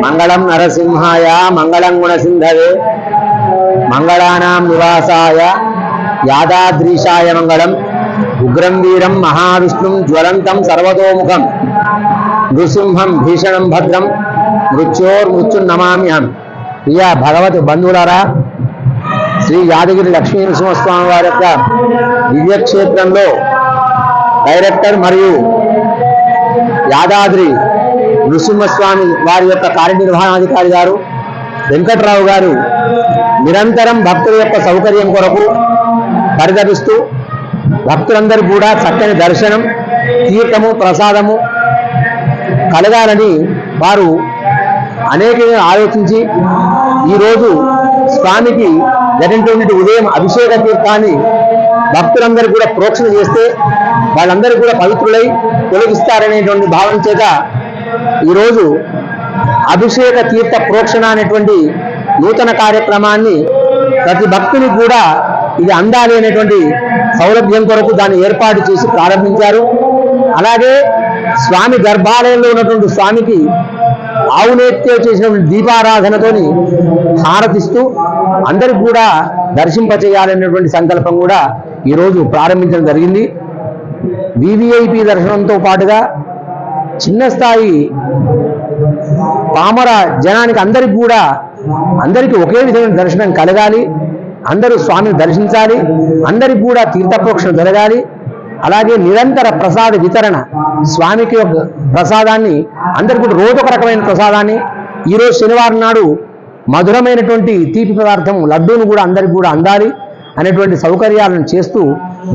మంగళం నరసింహాయ మంగళం గుణసింధవే మంగళానాం నివాసాయ యాదాద్రీశాయ మంగళం ఉగ్రం వీరం మహావిష్ణుం జ్వలంతం సర్వతోముఖం నృసింహం భీషణం భద్రం మృత్యోర్మృత్యున్నమామ్యహం. ప్రియ భగవత్ బంధువులారా, శ్రీ యాదగిరి లక్ష్మీ నరసింహస్వామి వారి యొక్క దివ్యక్షేత్రంలో డైరెక్టర్ మరియు యాదాద్రి నృసింహస్వామి వారి యొక్క కార్యనిర్వహణాధికారి గారు వెంకట్రావు గారు నిరంతరం భక్తుల యొక్క సౌకర్యం కొరకు పరితపిస్తూ భక్తులందరూ కూడా చక్కని దర్శనం, తీర్థము, ప్రసాదము కలగాలని వారు అనేకంగా ఆలోచించి ఈరోజు స్వామికి జరిగినటువంటి ఉదయం అభిషేక తీర్థాన్ని భక్తులందరూ కూడా ప్రోక్షణ చేస్తే వాళ్ళందరూ కూడా పవిత్రులై తొలగిస్తారనేటువంటి భావన చేత ఈరోజు అభిషేక తీర్థ ప్రోక్షణ అనేటువంటి నూతన కార్యక్రమాన్ని ప్రతి భక్తుని కూడా ఇది అందాలి అనేటువంటి సౌలభ్యం కొరకు దాన్ని ఏర్పాటు చేసి ప్రారంభించారు. అలాగే స్వామి గర్భాలయంలో ఉన్నటువంటి స్వామికి ఆవునేత్తో చేసినటువంటి దీపారాధనతోని హారతిస్తూ అందరికి కూడా దర్శింపచేయాలనేటువంటి సంకల్పం కూడా ఈరోజు ప్రారంభించడం జరిగింది. వివిఐపి దర్శనంతో పాటుగా చిన్న స్థాయి పామర జనానికి అందరికీ ఒకే విధమైన దర్శనం కలగాలి, అందరూ స్వామిని దర్శించాలి, అందరికి కూడా తీర్థప్రోక్షణ జరగాలి. అలాగే నిరంతర ప్రసాద వితరణ, స్వామికి ఒక ప్రసాదాన్ని అందరికీ కూడా రోజు ఒక రకమైన ప్రసాదాన్ని, ఈరోజు శనివారం నాడు మధురమైనటువంటి తీపి పదార్థం లడ్డూను కూడా అందరికి కూడా అందాలి అనేటువంటి సౌకర్యాలను చేస్తూ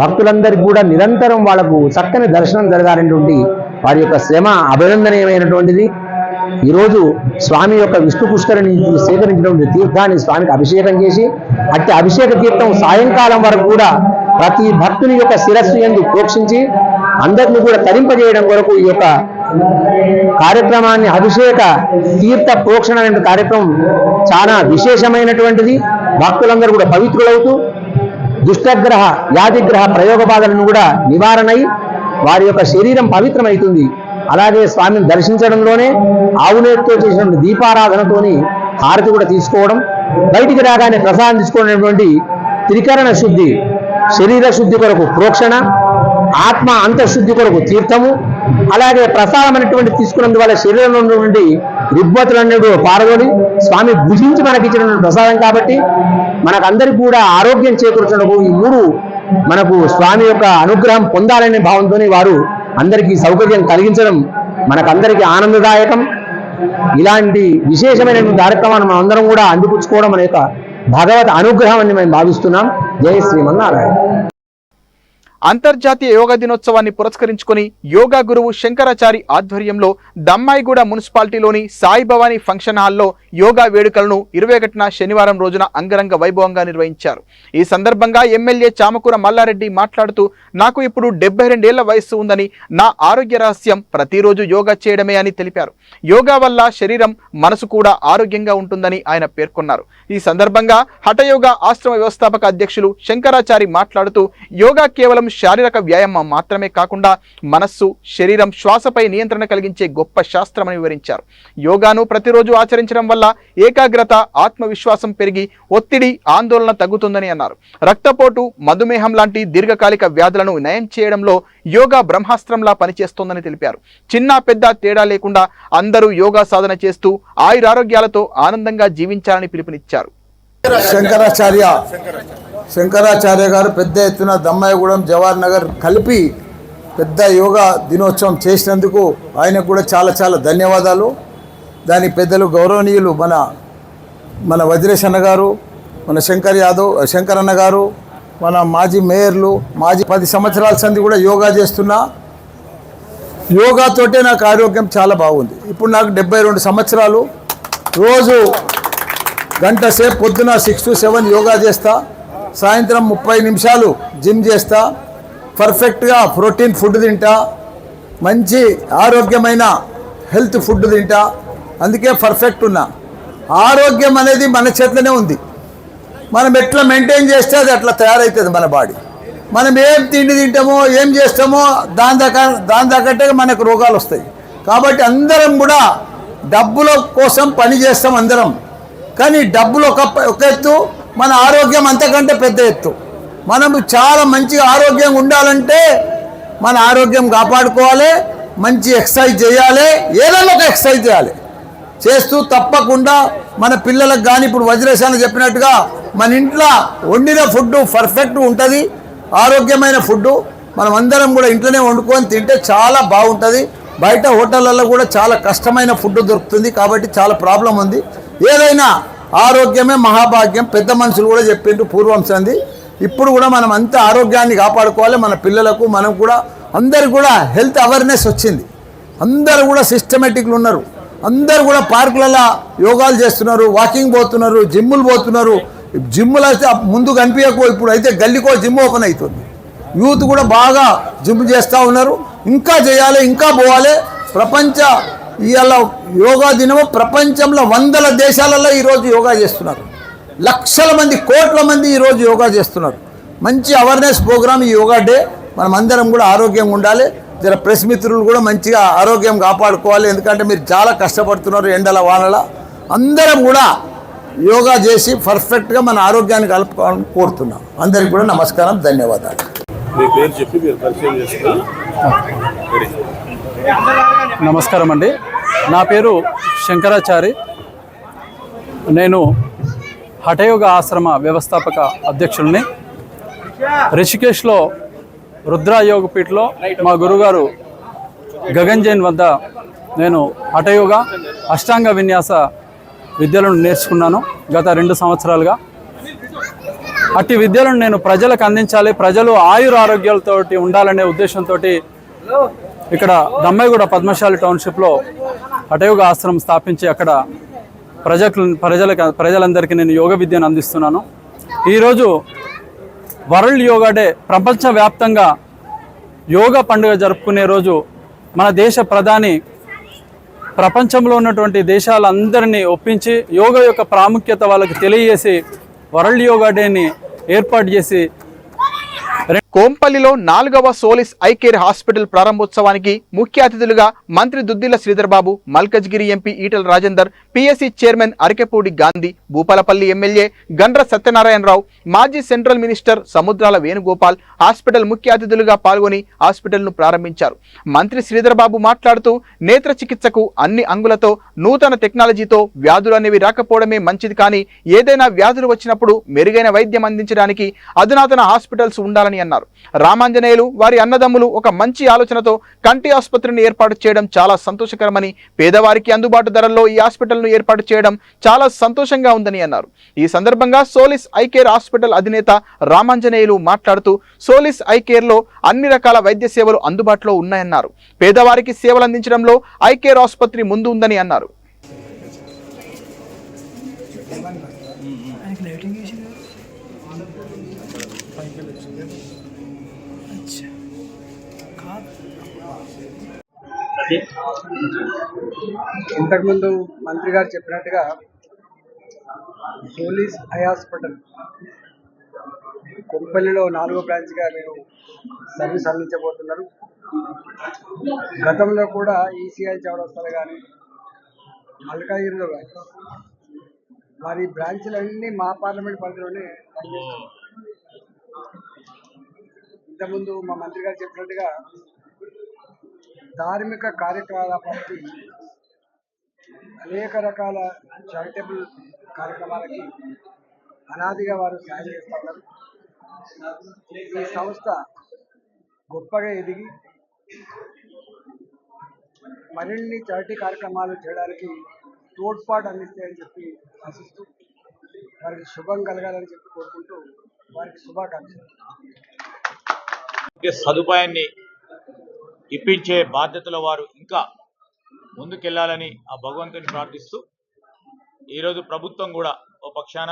భక్తులందరికీ కూడా నిరంతరం వాళ్లకు చక్కని దర్శనం జరగాలనేటువంటి వారి యొక్క శ్రమ అభినందనీయమైనటువంటిది. ఈరోజు స్వామి యొక్క విష్ణు పుష్కరిణి సేకరించినటువంటి తీర్థాన్ని స్వామికి అభిషేకం చేసి అట్టి అభిషేక తీర్థం సాయంకాలం వరకు కూడా ప్రతి భక్తుని యొక్క శిరస్సు యందు ప్రోక్షించి అందరినీ కూడా తరింపజేయడం కొరకు ఈ యొక్క కార్యక్రమాన్ని అభిషేక తీర్థ ప్రోక్షణ అనే కార్యక్రమం చాలా విశేషమైనటువంటిది. భక్తులందరూ కూడా పవిత్రులవుతూ దుష్టగ్రహ యాదిగ్రహ ప్రయోగ బాధలను కూడా నివారణై వారి యొక్క శరీరం పవిత్రమవుతుంది. అలాగే స్వామిని దర్శించడంలోనే ఆవునేతితో చేసినటువంటి దీపారాధనతోని హారతి కూడా తీసుకోవడం, బయటికి రాగానే ప్రసాదం తీసుకోవడం, త్రికరణ శుద్ధి, శరీర శుద్ధి కొరకు ప్రోక్షణ, ఆత్మ అంతఃశుద్ధి కొరకు తీర్థము, అలాగే ప్రసాదం అనేటువంటి తీసుకున్నందువల్ల శరీరంలో ఉన్నటువంటి రుగ్మతులన్నీ పారదోలి స్వామి భుజించి మనకి ఇచ్చినటువంటి ప్రసాదం కాబట్టి మనకందరికీ కూడా ఆరోగ్యం చేకూర్చడానికి ఈ మూడు మనకు స్వామి యొక్క అనుగ్రహం పొందాలనే భావంతోనే వారు అందరికీ సౌకర్యం కలిగించడం మనకందరికీ ఆనందదాయకం. ఇలాంటి విశేషమైనటువంటి కార్యక్రమాన్ని మనం అందరం కూడా అందిపుచ్చుకోవడం అనే భగవత్ అనుగ్రహం అని మేము భావిస్తున్నాం. జై శ్రీమన్నారాయణ. అంతర్జాతీయ యోగా దినోత్సవాన్ని పురస్కరించుకొని యోగా గురువు శంకరాచారి ఆధ్వర్యంలో దమ్మాయిగూడ మున్సిపాలిటీలోని సాయి భవానీ ఫంక్షన్ హాల్లో యోగా వేడుకలను 21న శనివారం రోజున అంగరంగ వైభవంగా నిర్వహించారు. ఈ సందర్భంగా ఎమ్మెల్యే చామకూర మల్లారెడ్డి మాట్లాడుతూ, నాకు ఇప్పుడు 72 ఏళ్ల వయస్సు ఉందని, నా ఆరోగ్య రహస్యం ప్రతిరోజు యోగా చేయడమే అని తెలిపారు. యోగా వల్ల శరీరం మనసు కూడా ఆరోగ్యంగా ఉంటుందని ఆయన పేర్కొన్నారు. ఈ సందర్భంగా హఠయోగా ఆశ్రమ వ్యవస్థాపక అధ్యక్షులు శంకరాచారి మాట్లాడుతూ, యోగా కేవలం శారీరక వ్యాయామం మాత్రమే కాకుండా మనస్సు, శరీరం, శ్వాసపై నియంత్రణ కలిగించే గొప్ప శాస్త్రమని వివరించారు. యోగాను ప్రతిరోజు ఆచరించడం వల్ల ఏకాగ్రత, ఆత్మవిశ్వాసం పెరిగి ఒత్తిడి, ఆందోళన తగ్గుతుందని అన్నారు. రక్తపోటు, మధుమేహం లాంటి దీర్ఘకాలిక వ్యాధులను నయం చేయడంలో యోగా బ్రహ్మాస్త్రంలా పనిచేస్తోందని తెలిపారు. చిన్న పెద్ద తేడా లేకుండా అందరూ యోగా సాధన చేస్తూ ఆయురారోగ్యాలతో ఆనందంగా జీవించాలని పిలుపునిచ్చారు. శంకరాచార్య గారు పెద్ద ఎత్తున దమ్మాయిగూడెం, జవహర్ నగర్ కలిపి పెద్ద యోగా దినోత్సవం చేసినందుకు ఆయనకు కూడా చాలా చాలా ధన్యవాదాలు. దాని పెద్దలు గౌరవనీయులు మన వజ్రేష్ అన్న గారు, మన శంకరన్న గారు, మన మాజీ మేయర్లు, మాజీ 10 సంవత్సరాల సంది కూడా యోగా చేస్తున్నా. యోగాతోటే నాకు ఆరోగ్యం చాలా బాగుంది. ఇప్పుడు నాకు 72 సంవత్సరాలు. రోజు గంట సేపు పొద్దున 6 to 7 యోగా చేస్తా, సాయంత్రం 30 నిమిషాలు జిమ్ చేస్తా, పర్ఫెక్ట్గా ప్రోటీన్ ఫుడ్ తింటా, మంచి ఆరోగ్యమైన హెల్త్ ఫుడ్ తింటా. అందుకే పర్ఫెక్ట్ ఉన్నా. ఆరోగ్యం అనేది మన చేతిలోనే ఉంది. మనం ఎట్లా మెయింటైన్ చేస్తే అది అట్లా తయారవుతుంది మన బాడీ. మనం ఏం తిండి తింటామో, ఏం చేస్తామో దాని తగ్గట్టే మనకు రోగాలు వస్తాయి. కాబట్టి అందరం కూడా డబ్బుల కోసం పని చేస్తాం అందరం, కానీ డబ్బులు ఒక ఎత్తు, మన ఆరోగ్యం అంతకంటే పెద్ద ఎత్తు. మనం చాలా మంచిగా ఆరోగ్యంగా ఉండాలంటే మన ఆరోగ్యం కాపాడుకోవాలి, మంచి ఎక్సర్సైజ్ చేయాలి, ఏదైనా ఒక ఎక్సర్సైజ్ చేయాలి. చేస్తూ తప్పకుండా మన పిల్లలకు కానీ ఇప్పుడు వజ్రేశాన్ని చెప్పినట్టుగా మన ఇంట్లో వండిన ఫుడ్ పర్ఫెక్ట్ ఉంటుంది, ఆరోగ్యమైన ఫుడ్ మనం అందరం కూడా ఇంట్లోనే వండుకొని తింటే చాలా బాగుంటుంది. బయట హోటళ్ళల్లో కూడా చాలా కష్టమైన ఫుడ్ దొరుకుతుంది, కాబట్టి చాలా ప్రాబ్లం ఉంది. ఏదైనా ఆరోగ్యమే మహాభాగ్యం, పెద్ద మనుషులు కూడా చెప్పిండ్రు పూర్వం సంది. ఇప్పుడు కూడా మనం అంత ఆరోగ్యాన్ని కాపాడుకోవాలి. మన పిల్లలకు మనం కూడా అందరు కూడా హెల్త్ అవేర్నెస్ వచ్చింది, అందరు కూడా సిస్టమేటిక్లు ఉన్నారు, అందరు కూడా పార్కులలో యోగాలు చేస్తున్నారు, వాకింగ్ పోతున్నారు, జిమ్ములు పోతున్నారు. జిమ్ములు అయితే ముందు కనిపించకో, ఇప్పుడు అయితే గల్లీకో జిమ్ ఓపెన్ అవుతుంది. యూత్ కూడా బాగా జిమ్ చేస్తూ ఉన్నారు, ఇంకా చేయాలి, ఇంకా పోవాలి. ప్రపంచ ఇవాళ యోగా దినము ప్రపంచంలో 100 దేశాలలో ఈరోజు యోగా చేస్తున్నారు. లక్షల మంది, కోట్ల మంది ఈరోజు యోగా చేస్తున్నారు. మంచి అవేర్నెస్ ప్రోగ్రామ్ ఈ యోగా డే. మనం అందరం కూడా ఆరోగ్యంగా ఉండాలి. జర ప్రెస్ మిత్రులు కూడా మంచిగా ఆరోగ్యం కాపాడుకోవాలి, ఎందుకంటే మీరు చాలా కష్టపడుతున్నారు ఎండల వానల. అందరం కూడా యోగా చేసి పర్ఫెక్ట్గా మన ఆరోగ్యాన్ని కలుపుకోవాలని కోరుతున్నాం. అందరికీ కూడా నమస్కారం, ధన్యవాదాలు. నమస్కారం అండి, నా పేరు శంకరాచారి. నేను హఠయోగ ఆశ్రమ వ్యవస్థాపక అధ్యక్షుల్ని. రిషికేశ్లో రుద్ర యోగపీఠలో మా గురుగారు గగన్ జైన్ వద్ద నేను హఠయోగ అష్టాంగ విన్యాస విద్యలను నేర్చుకున్నాను గత 2 సంవత్సరాలుగా. అట్టి విద్యలను నేను ప్రజలకు అందించాలి, ప్రజలు ఆయురారోగ్యాలతో ఉండాలనే ఉద్దేశంతో ఇక్కడ దమ్మాయిగూడ పద్మశాలి టౌన్షిప్లో హఠయోగ ఆశ్రమం స్థాపించి అక్కడ ప్రజలందరికీ నేను యోగ విద్యను అందిస్తున్నాను. ఈరోజు వరల్డ్ యోగా డే, ప్రపంచవ్యాప్తంగా యోగా పండుగ జరుపుకునే రోజు. మన దేశ ప్రధాని ప్రపంచంలో ఉన్నటువంటి దేశాలందరినీ ఒప్పించి యోగా యొక్క ప్రాముఖ్యత వాళ్ళకి తెలియజేసి వరల్డ్ యోగా డేని ఏర్పాటు చేసి కోంపల్లిలో 4వ సోలిస్ ఐ కేర్ హాస్పిటల్ ప్రారంభోత్సవానికి ముఖ్య అతిథులుగా మంత్రి Duddilla Sridhar Babu, Malkajgiri MP Etela Rajender, PSC chairman Arikepudi Gandhi, Bhupalpally MLA Gandra Satyanarayanarao, మాజీ central minister Samudrala Venugopal hospital ముఖ్య అతిథులుగా పాల్గొని హాస్పిటల్ను ప్రారంభించారు. మంత్రి శ్రీధర్ బాబు మాట్లాడుతూ నేత్ర చికిత్సకు అన్ని అంగులతో నూతన టెక్నాలజీతో వ్యాధులు అనేవి రాకపోవడమే మంచిది, కానీ ఏదైనా వ్యాధులు వచ్చినప్పుడు మెరుగైన వైద్యం అందించడానికి అధునాతన హాస్పిటల్స్ ఉండాలని అన్నారు. రామాంజనేయులు వారి అన్నదమ్ములు ఒక మంచి ఆలోచనతో కంటి ఆసుపత్రిని ఏర్పాటు చేయడం చాలా సంతోషకరమని, పేదవారికి అందుబాటు ధరల్లో ఈ హాస్పిటల్ను ఏర్పాటు చేయడం చాలా సంతోషంగా ఉందని అన్నారు. ఈ సందర్భంగా సోలిస్ ఐ కేర్ హాస్పిటల్ అధినేత రామాంజనేయులు మాట్లాడుతూ సోలిస్ ఐ కేర్లో అన్ని రకాల వైద్య సేవలు అందుబాటులో ఉన్నాయన్నారు. పేదవారికి సేవలు అందించడంలో ఐ కేర్ ఆసుపత్రి ముందు ఉందని అన్నారు. ఇంతకుముందు మంత్రి గారు చెప్పినట్టుగా సోలిస్ ఐ హాస్పిటల్ కొంపల్లిలో 4వ బ్రాంచ్గా మీరు సర్వీస్ అందించబోతున్నారు. గతంలో కూడా ఈసీఐ చౌరస్తాలో కానీ మల్కాజిగిరిలో కానీ వారి బ్రాంచ్లన్నీ మా పార్లమెంట్ పరిధిలోనే పనిచేస్తారు. ఇంతకుముందు మా మంత్రి గారు చెప్పినట్టుగా ధార్మిక కార్యకలాపాలకి అనేక రకాల చారిటబుల్ కార్యక్రమాలకి అనాదిగా వారు సాయం చేస్తున్నారు. ఈ సంస్థ గొప్పగా ఎదిగి మరిన్ని చారిటీ కార్యక్రమాలు చేయడానికి తోడ్పాటు అందిస్తాయని చెప్పి ఆశిస్తూ వారికి శుభం కలగాలని చెప్పి కోరుకుంటూ వారికి శుభాకాంక్షలు. సదుపాయాన్ని ఇప్పించే బాధ్యతలో వారు ఇంకా ముందుకెళ్లాలని ఆ భగవంతుని ప్రార్థిస్తూ ఈరోజు ప్రభుత్వం కూడా ఓ పక్షాన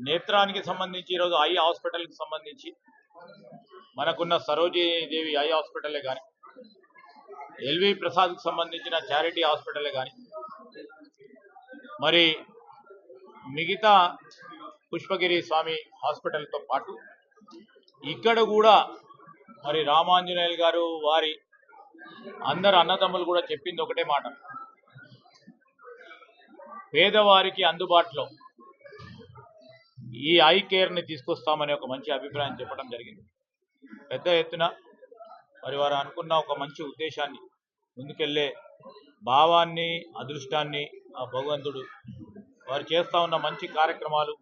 నేత్రానికి సంబంధించి ఈరోజు ఐ హాస్పిటల్కి సంబంధించి మనకున్న సరోజినీదేవి ఐ హాస్పిటలే కానీ, ఎల్వి ప్రసాద్కి సంబంధించిన చారిటీ హాస్పిటలే కానీ, మరి మిగతా పుష్పగిరి స్వామి హాస్పిటల్తో పాటు ఇక్కడ కూడా మరి రామాంజనేయులు గారు వారి అందరు అన్నదమ్ములు కూడా చెప్పింది ఒకటే మాట, పేదవారికి అందుబాటులో ఈ ఐ కేర్ని తీసుకొస్తామనే ఒక మంచి అభిప్రాయం చెప్పడం జరిగింది. పెద్ద ఎత్తున మరి వారు అనుకున్న ఒక మంచి ఉద్దేశాన్ని, ముందుకెళ్ళే భావాన్ని, అదృష్టాన్ని ఆ భగవంతుడు వారు చేస్తూ ఉన్న మంచి కార్యక్రమాలు,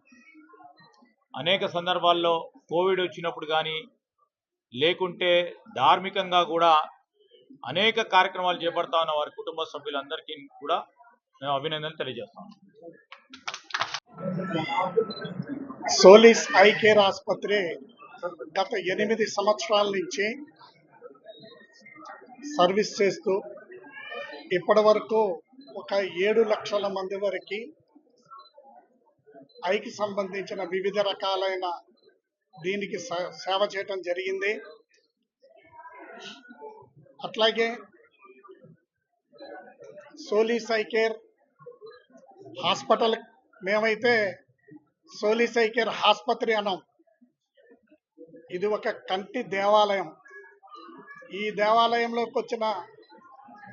అనేక సందర్భాల్లో కోవిడ్ వచ్చినప్పుడు కానీ లేకుంటే ధార్మికంగా కూడా అనేక కార్యక్రమాలు చేపడతా ఉన్న వారి కుటుంబ సభ్యులందరికీ కూడా మేము అభినందనలు తెలియజేస్తాం. సోలిస్ ఐ కేర్ ఆసుపత్రి గత 8 సంవత్సరాల నుంచి సర్వీస్ చేస్తూ ఇప్పటి వరకు ఒక 7 లక్షల మంది వరకు ఐకి సంబంధించిన వివిధ రకాలైన దీనికి సేవ చేయటం జరిగింది. అట్లాగే సోలిస్ ఐ కేర్ హాస్పిటల్, మేమైతే సోలిస్ ఐ కేర్ ఆసుపత్రి అన్నాం. ఇది ఒక కంటి దేవాలయం. ఈ దేవాలయంలోకి వచ్చిన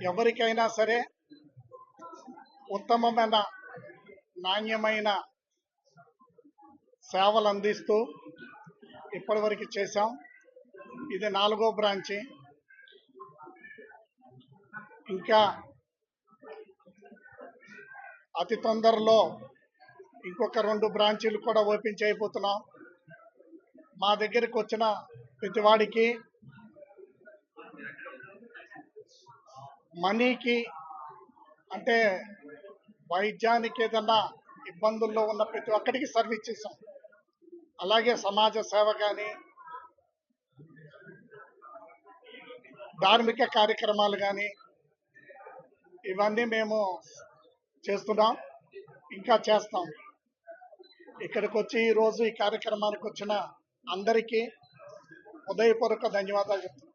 ఎవరికైనా సరే ఉత్తమమైన నాణ్యమైన సేవలు అందిస్తూ ఇప్పటివరకు చేశాం. ఇది 4వ బ్రాంచి. ఇంకా అతి తొందరలో ఇంకొక 2 బ్రాంచీలు కూడా ఓపెన్ చేయబోతున్నాం. మా దగ్గరికి వచ్చిన ప్రతివాడికి మనీకి అంటే వైద్యానికి ఏదన్నా ఇబ్బందుల్లో ఉన్న ప్రతి ఒక్కరికి సర్వీస్ చేసాం. అలాగే సమాజ సేవ కానీ, ధార్మిక కార్యక్రమాలు కానీ ఇవన్నీ మేము చేస్తున్నాం, ఇంకా చేస్తాం. ఇక్కడికి వచ్చి ఈరోజు ఈ కార్యక్రమానికి వచ్చిన అందరికీ హృదయపూర్వక ధన్యవాదాలు చెప్తున్నాం.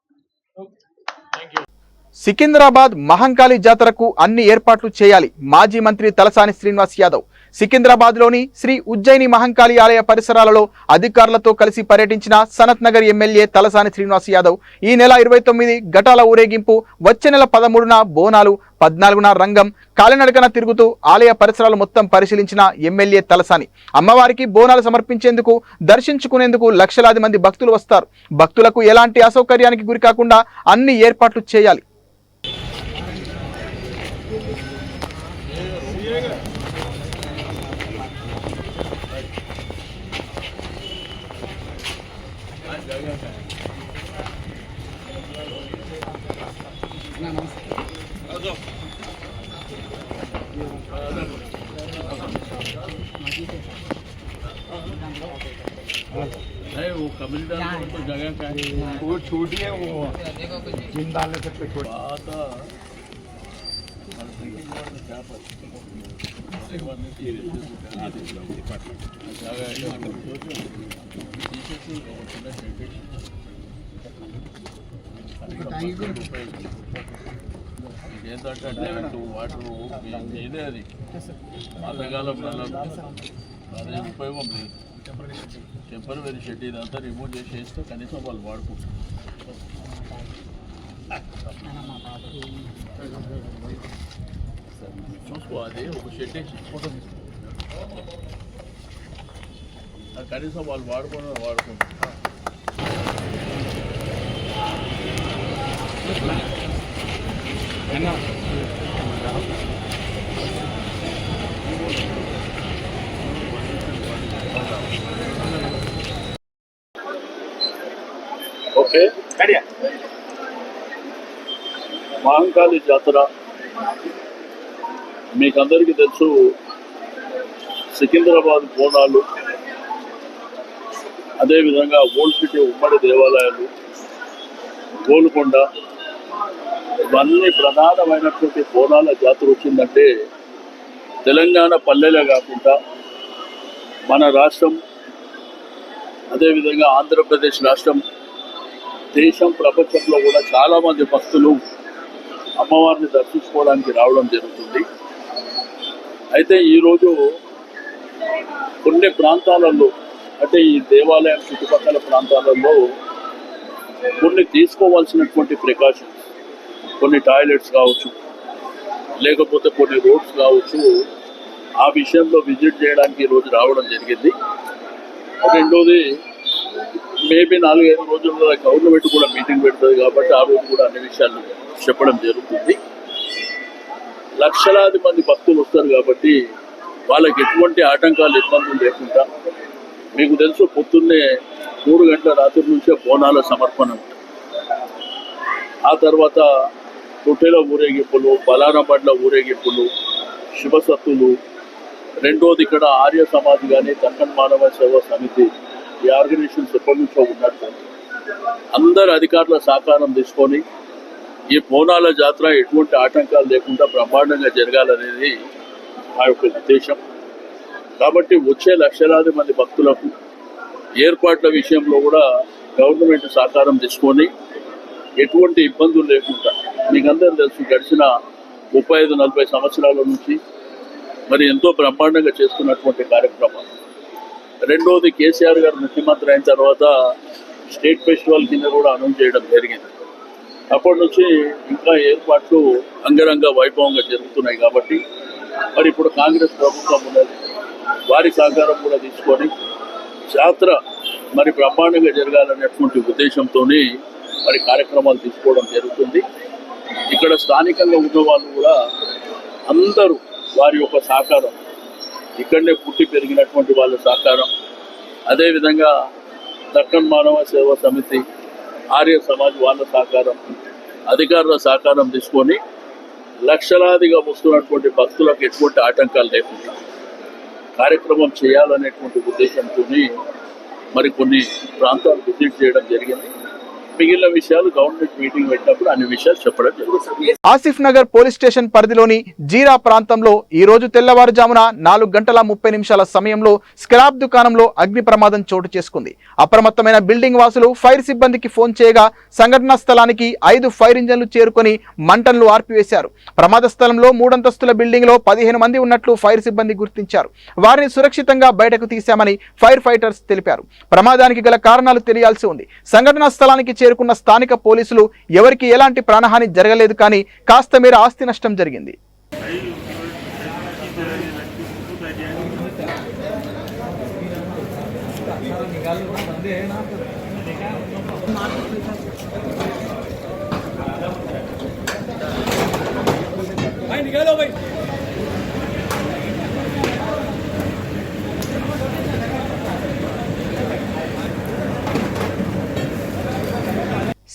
సికింద్రాబాద్ మహంకాళి జాతరకు అన్ని ఏర్పాట్లు చేయాలి. మాజీ మంత్రి తలసాని శ్రీనివాస్ యాదవ్ సికింద్రాబాద్లోని శ్రీ ఉజ్జయిని మహంకాళి ఆలయ పరిసరాలలో అధికారులతో కలిసి పర్యటించిన సనత్ నగర్ ఎమ్మెల్యే తలసాని శ్రీనివాస్ యాదవ్ ఈ నెల 29 ఘటాల ఊరేగింపు, వచ్చే నెల 13న బోనాలు, 14న రంగం, కాలినడకన తిరుగుతూ ఆలయ పరిసరాలు మొత్తం పరిశీలించిన ఎమ్మెల్యే తలసాని అమ్మవారికి బోనాలు సమర్పించేందుకు, దర్శించుకునేందుకు లక్షలాది మంది భక్తులు వస్తారు. భక్తులకు ఎలాంటి అసౌకర్యానికి గురి కాకుండా అన్ని ఏర్పాట్లు చేయాలి. वो कम्युनिटी तो जगह का है, वो छोटी है, वो जिंदाले से पे छोटी बात ఏంటంటే వాటర్ ఇదే అది పాతకాలం అదే ఉపయోగం లేదు. టెంపరరీ షెడ్ ఇదంతా రిమూవ్ చేసేస్తే కనీసం వాళ్ళు వాడుకుంటారు. చూసుకో, అది ఒక షెడ్ వేసి కనీసం వాళ్ళు వాడుకుంటారు. ఓకే, మహంకాళి జాతర మీకందరికీ తెలుసు. సికింద్రాబాద్ బోనాలు, అదేవిధంగా ఓల్డ్ సిటీ ఉమ్మడి దేవాలయాలు, గోల్కొండ, ఇవన్నీ ప్రధానమైనటువంటి బోనాల జాతర వచ్చిందంటే తెలంగాణ పల్లెలే కాకుండా మన రాష్ట్రం, అదేవిధంగా ఆంధ్రప్రదేశ్ రాష్ట్రం, దేశం, ప్రపంచంలో కూడా చాలామంది భక్తులు అమ్మవారిని దర్శించుకోవడానికి రావడం జరుగుతుంది. అయితే ఈరోజు కొన్ని ప్రాంతాలలో, అంటే ఈ దేవాలయం చుట్టుపక్కల ప్రాంతాలలో కొన్ని తీసుకోవాల్సినటువంటి ప్రికాషన్స్, కొన్ని టాయిలెట్స్ కావచ్చు, లేకపోతే కొన్ని రోడ్స్ కావచ్చు, ఆ విషయంలో విజిట్ చేయడానికి ఈరోజు రావడం జరిగింది. రెండోది మేబీ 4-5 రోజుల్లో గవర్నమెంట్ కూడా మీటింగ్ పెడుతుంది కాబట్టి ఆ రోజు కూడా అన్ని విషయాలు చెప్పడం జరుగుతుంది. లక్షలాది మంది భక్తులు వస్తారు కాబట్టి వాళ్ళకి ఎటువంటి ఆటంకాలు ఇబ్బందులు లేకుండా, మీకు తెలుసు పొద్దున్నే 3 గంటల రాత్రి నుంచే బోనాల సమర్పణ ఉంటుంది. ఆ తర్వాత తొట్టెల ఊరేగింపులు, బలారబండ్ల ఊరేగింపులు, శివసత్తులు. రెండోది ఇక్కడ ఆర్య సమాజ్ కానీ దక్కన్ మానవ సేవా సమితి ఈ ఆర్గనైజేషన్స్ ఎప్పటి నుంచో ఉన్నట్టు అందరు అధికారుల సహకారం తీసుకొని ఈ బోనాల జాతర ఎటువంటి ఆటంకాలు లేకుండా బ్రహ్మాండంగా జరగాలనేది ఆ యొక్క ఉద్దేశం. కాబట్టి వచ్చే లక్షలాది మంది భక్తులకు ఏర్పాట్ల విషయంలో కూడా గవర్నమెంట్ సహకారం తీసుకొని ఎటువంటి ఇబ్బందులు లేకుండా, మీకు అందరూ తెలుసు గడిచిన 35-40 సంవత్సరాల నుంచి మరి ఎంతో బ్రహ్మాండంగా చేస్తున్నటువంటి కార్యక్రమం. రెండోది కేసీఆర్ గారు ముఖ్యమంత్రి అయిన తర్వాత స్టేట్ ఫెస్టివల్ కింద కూడా అనౌన్స్ చేయడం జరిగింది. అప్పటి నుంచి ఇంకా ఏర్పాట్లు అంగరంగ వైభవంగా జరుగుతున్నాయి. కాబట్టి మరి ఇప్పుడు కాంగ్రెస్ ప్రభుత్వం ఉన్నది, వారి సహకారం కూడా తీసుకొని జాతర మరి బ్రహ్మాండంగా జరగాలనేటువంటి ఉద్దేశంతో మరి కార్యక్రమాలు తీసుకోవడం జరుగుతుంది. ఇక్కడ స్థానికంగా ఉన్న వాళ్ళు కూడా అందరూ వారి యొక్క సహకారం, ఇక్కడనే పుట్టి పెరిగినటువంటి వాళ్ళ సహకారం, అదేవిధంగా దక్కన్ మానవ సేవా సమితి, ఆర్య సమాజ్ వాళ్ళ సహకారం, అధికారుల సహకారం తీసుకొని లక్షలాదిగా వస్తున్నటువంటి భక్తులకు ఎటువంటి ఆటంకాలు లేకుండా కార్యక్రమం చేయాలనేటువంటి ఉద్దేశంతో మరి కొన్ని ప్రాంతాలు విజిట్ చేయడం జరిగింది. మిగిలిన విషయాలు గవర్నమెంట్ మీటింగ్ పెట్టినప్పుడు అన్ని విషయాలు చెప్పడం జరుగుతుంది. ఆసిఫ్ నగర్ పోలీస్ స్టేషన్ పరిధిలోని జీరా ప్రాంతంలో ఈ రోజు తెల్లవారుజామున 4:30 సమయంలో స్క్రాప్ దుకాణంలో అగ్ని ప్రమాదం చోటు చేసుకుంది. అప్రమత్తమైన బిల్డింగ్ వాసులు ఫైర్ సిబ్బందికి ఫోన్ చేయగా సంఘటనా స్థలానికి 5 ఫైర్ ఇంజన్లు చేరుకొని మంటలను ఆర్పివేశారు. ప్రమాద స్థలంలో 3 అంతస్తుల బిల్డింగ్ లో 15 మంది ఉన్నట్లు ఫైర్ సిబ్బంది గుర్తించారు. వారిని సురక్షితంగా బయటకు తీశామని ఫైర్ ఫైటర్స్ తెలిపారు. ప్రమాదానికి గల కారణాలు తెలియాల్సి ఉంది. సంఘటనా స్థలానికి చేరుకున్న స్థానిక పోలీసులు ఎవరికి ఎలాంటి ప్రాణహాని జరగలేదు, కానీ కాస్త మేర ఆస్తి నష్టం జరిగింది.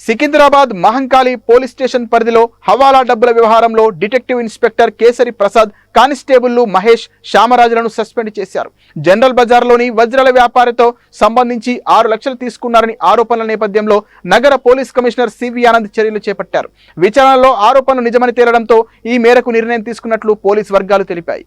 సికింద్రాబాద్ మహంకాళి పోలీస్ స్టేషన్ పరిధిలో హవాలా డబ్బుల వ్యవహారంలో డిటెక్టివ్ ఇన్స్పెక్టర్ కేసరి ప్రసాద్, కానిస్టేబుల్లు మహేష్, శ్యామరాజులను సస్పెండ్ చేశారు. జనరల్ బజార్లోని వజ్రాల వ్యాపారితో సంబంధించి 6 లక్షలు తీసుకున్నారని ఆరోపణల నేపథ్యంలో నగర పోలీస్ కమిషనర్ సివి ఆనంద్ చర్యలు చేపట్టారు. విచారణలో ఆరోపణలు నిజమని తేలడంతో ఈ మేరకు నిర్ణయం తీసుకున్నట్లు పోలీస్ వర్గాలు తెలిపాయి.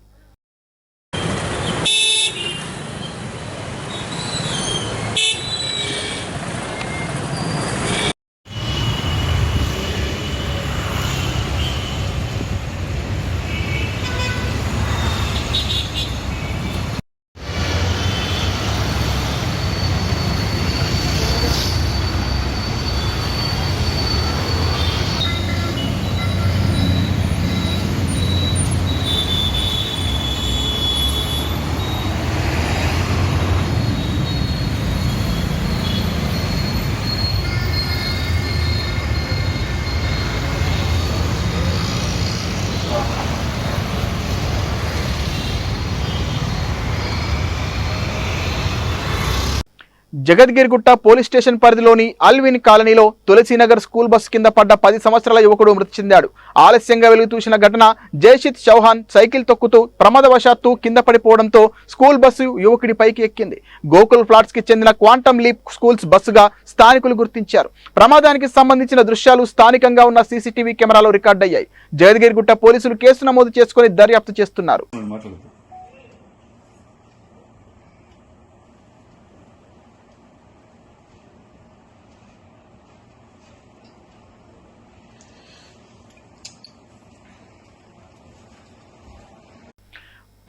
జగద్గిరిగుట్ట పోలీస్ స్టేషన్ పరిధిలోని అల్విన్ కాలనీలో తులసీనగర్ స్కూల్ బస్సు కింద పడ్డ 10 సంవత్సరాల యువకుడు మృతి చెందాడు. ఆలస్యంగా వెలుగు చూసిన ఘటన జయశిత్ చౌహాన్ సైకిల్ తొక్కుతూ ప్రమాదవశాత్తు కింద పడిపోవడంతో స్కూల్ బస్సు యువకుడి పైకి ఎక్కింది. గోకుల్ ఫ్లాట్స్ కి చెందిన క్వాంటమ్ లీప్ స్కూల్స్ బస్సుగా స్థానికులు గుర్తించారు. ప్రమాదానికి సంబంధించిన దృశ్యాలు స్థానికంగా ఉన్న సీసీటీవీ కెమెరాలో రికార్డయ్యాయి. జగద్గిరిగుట్ట పోలీసులు కేసు నమోదు చేసుకుని దర్యాప్తు చేస్తున్నారు.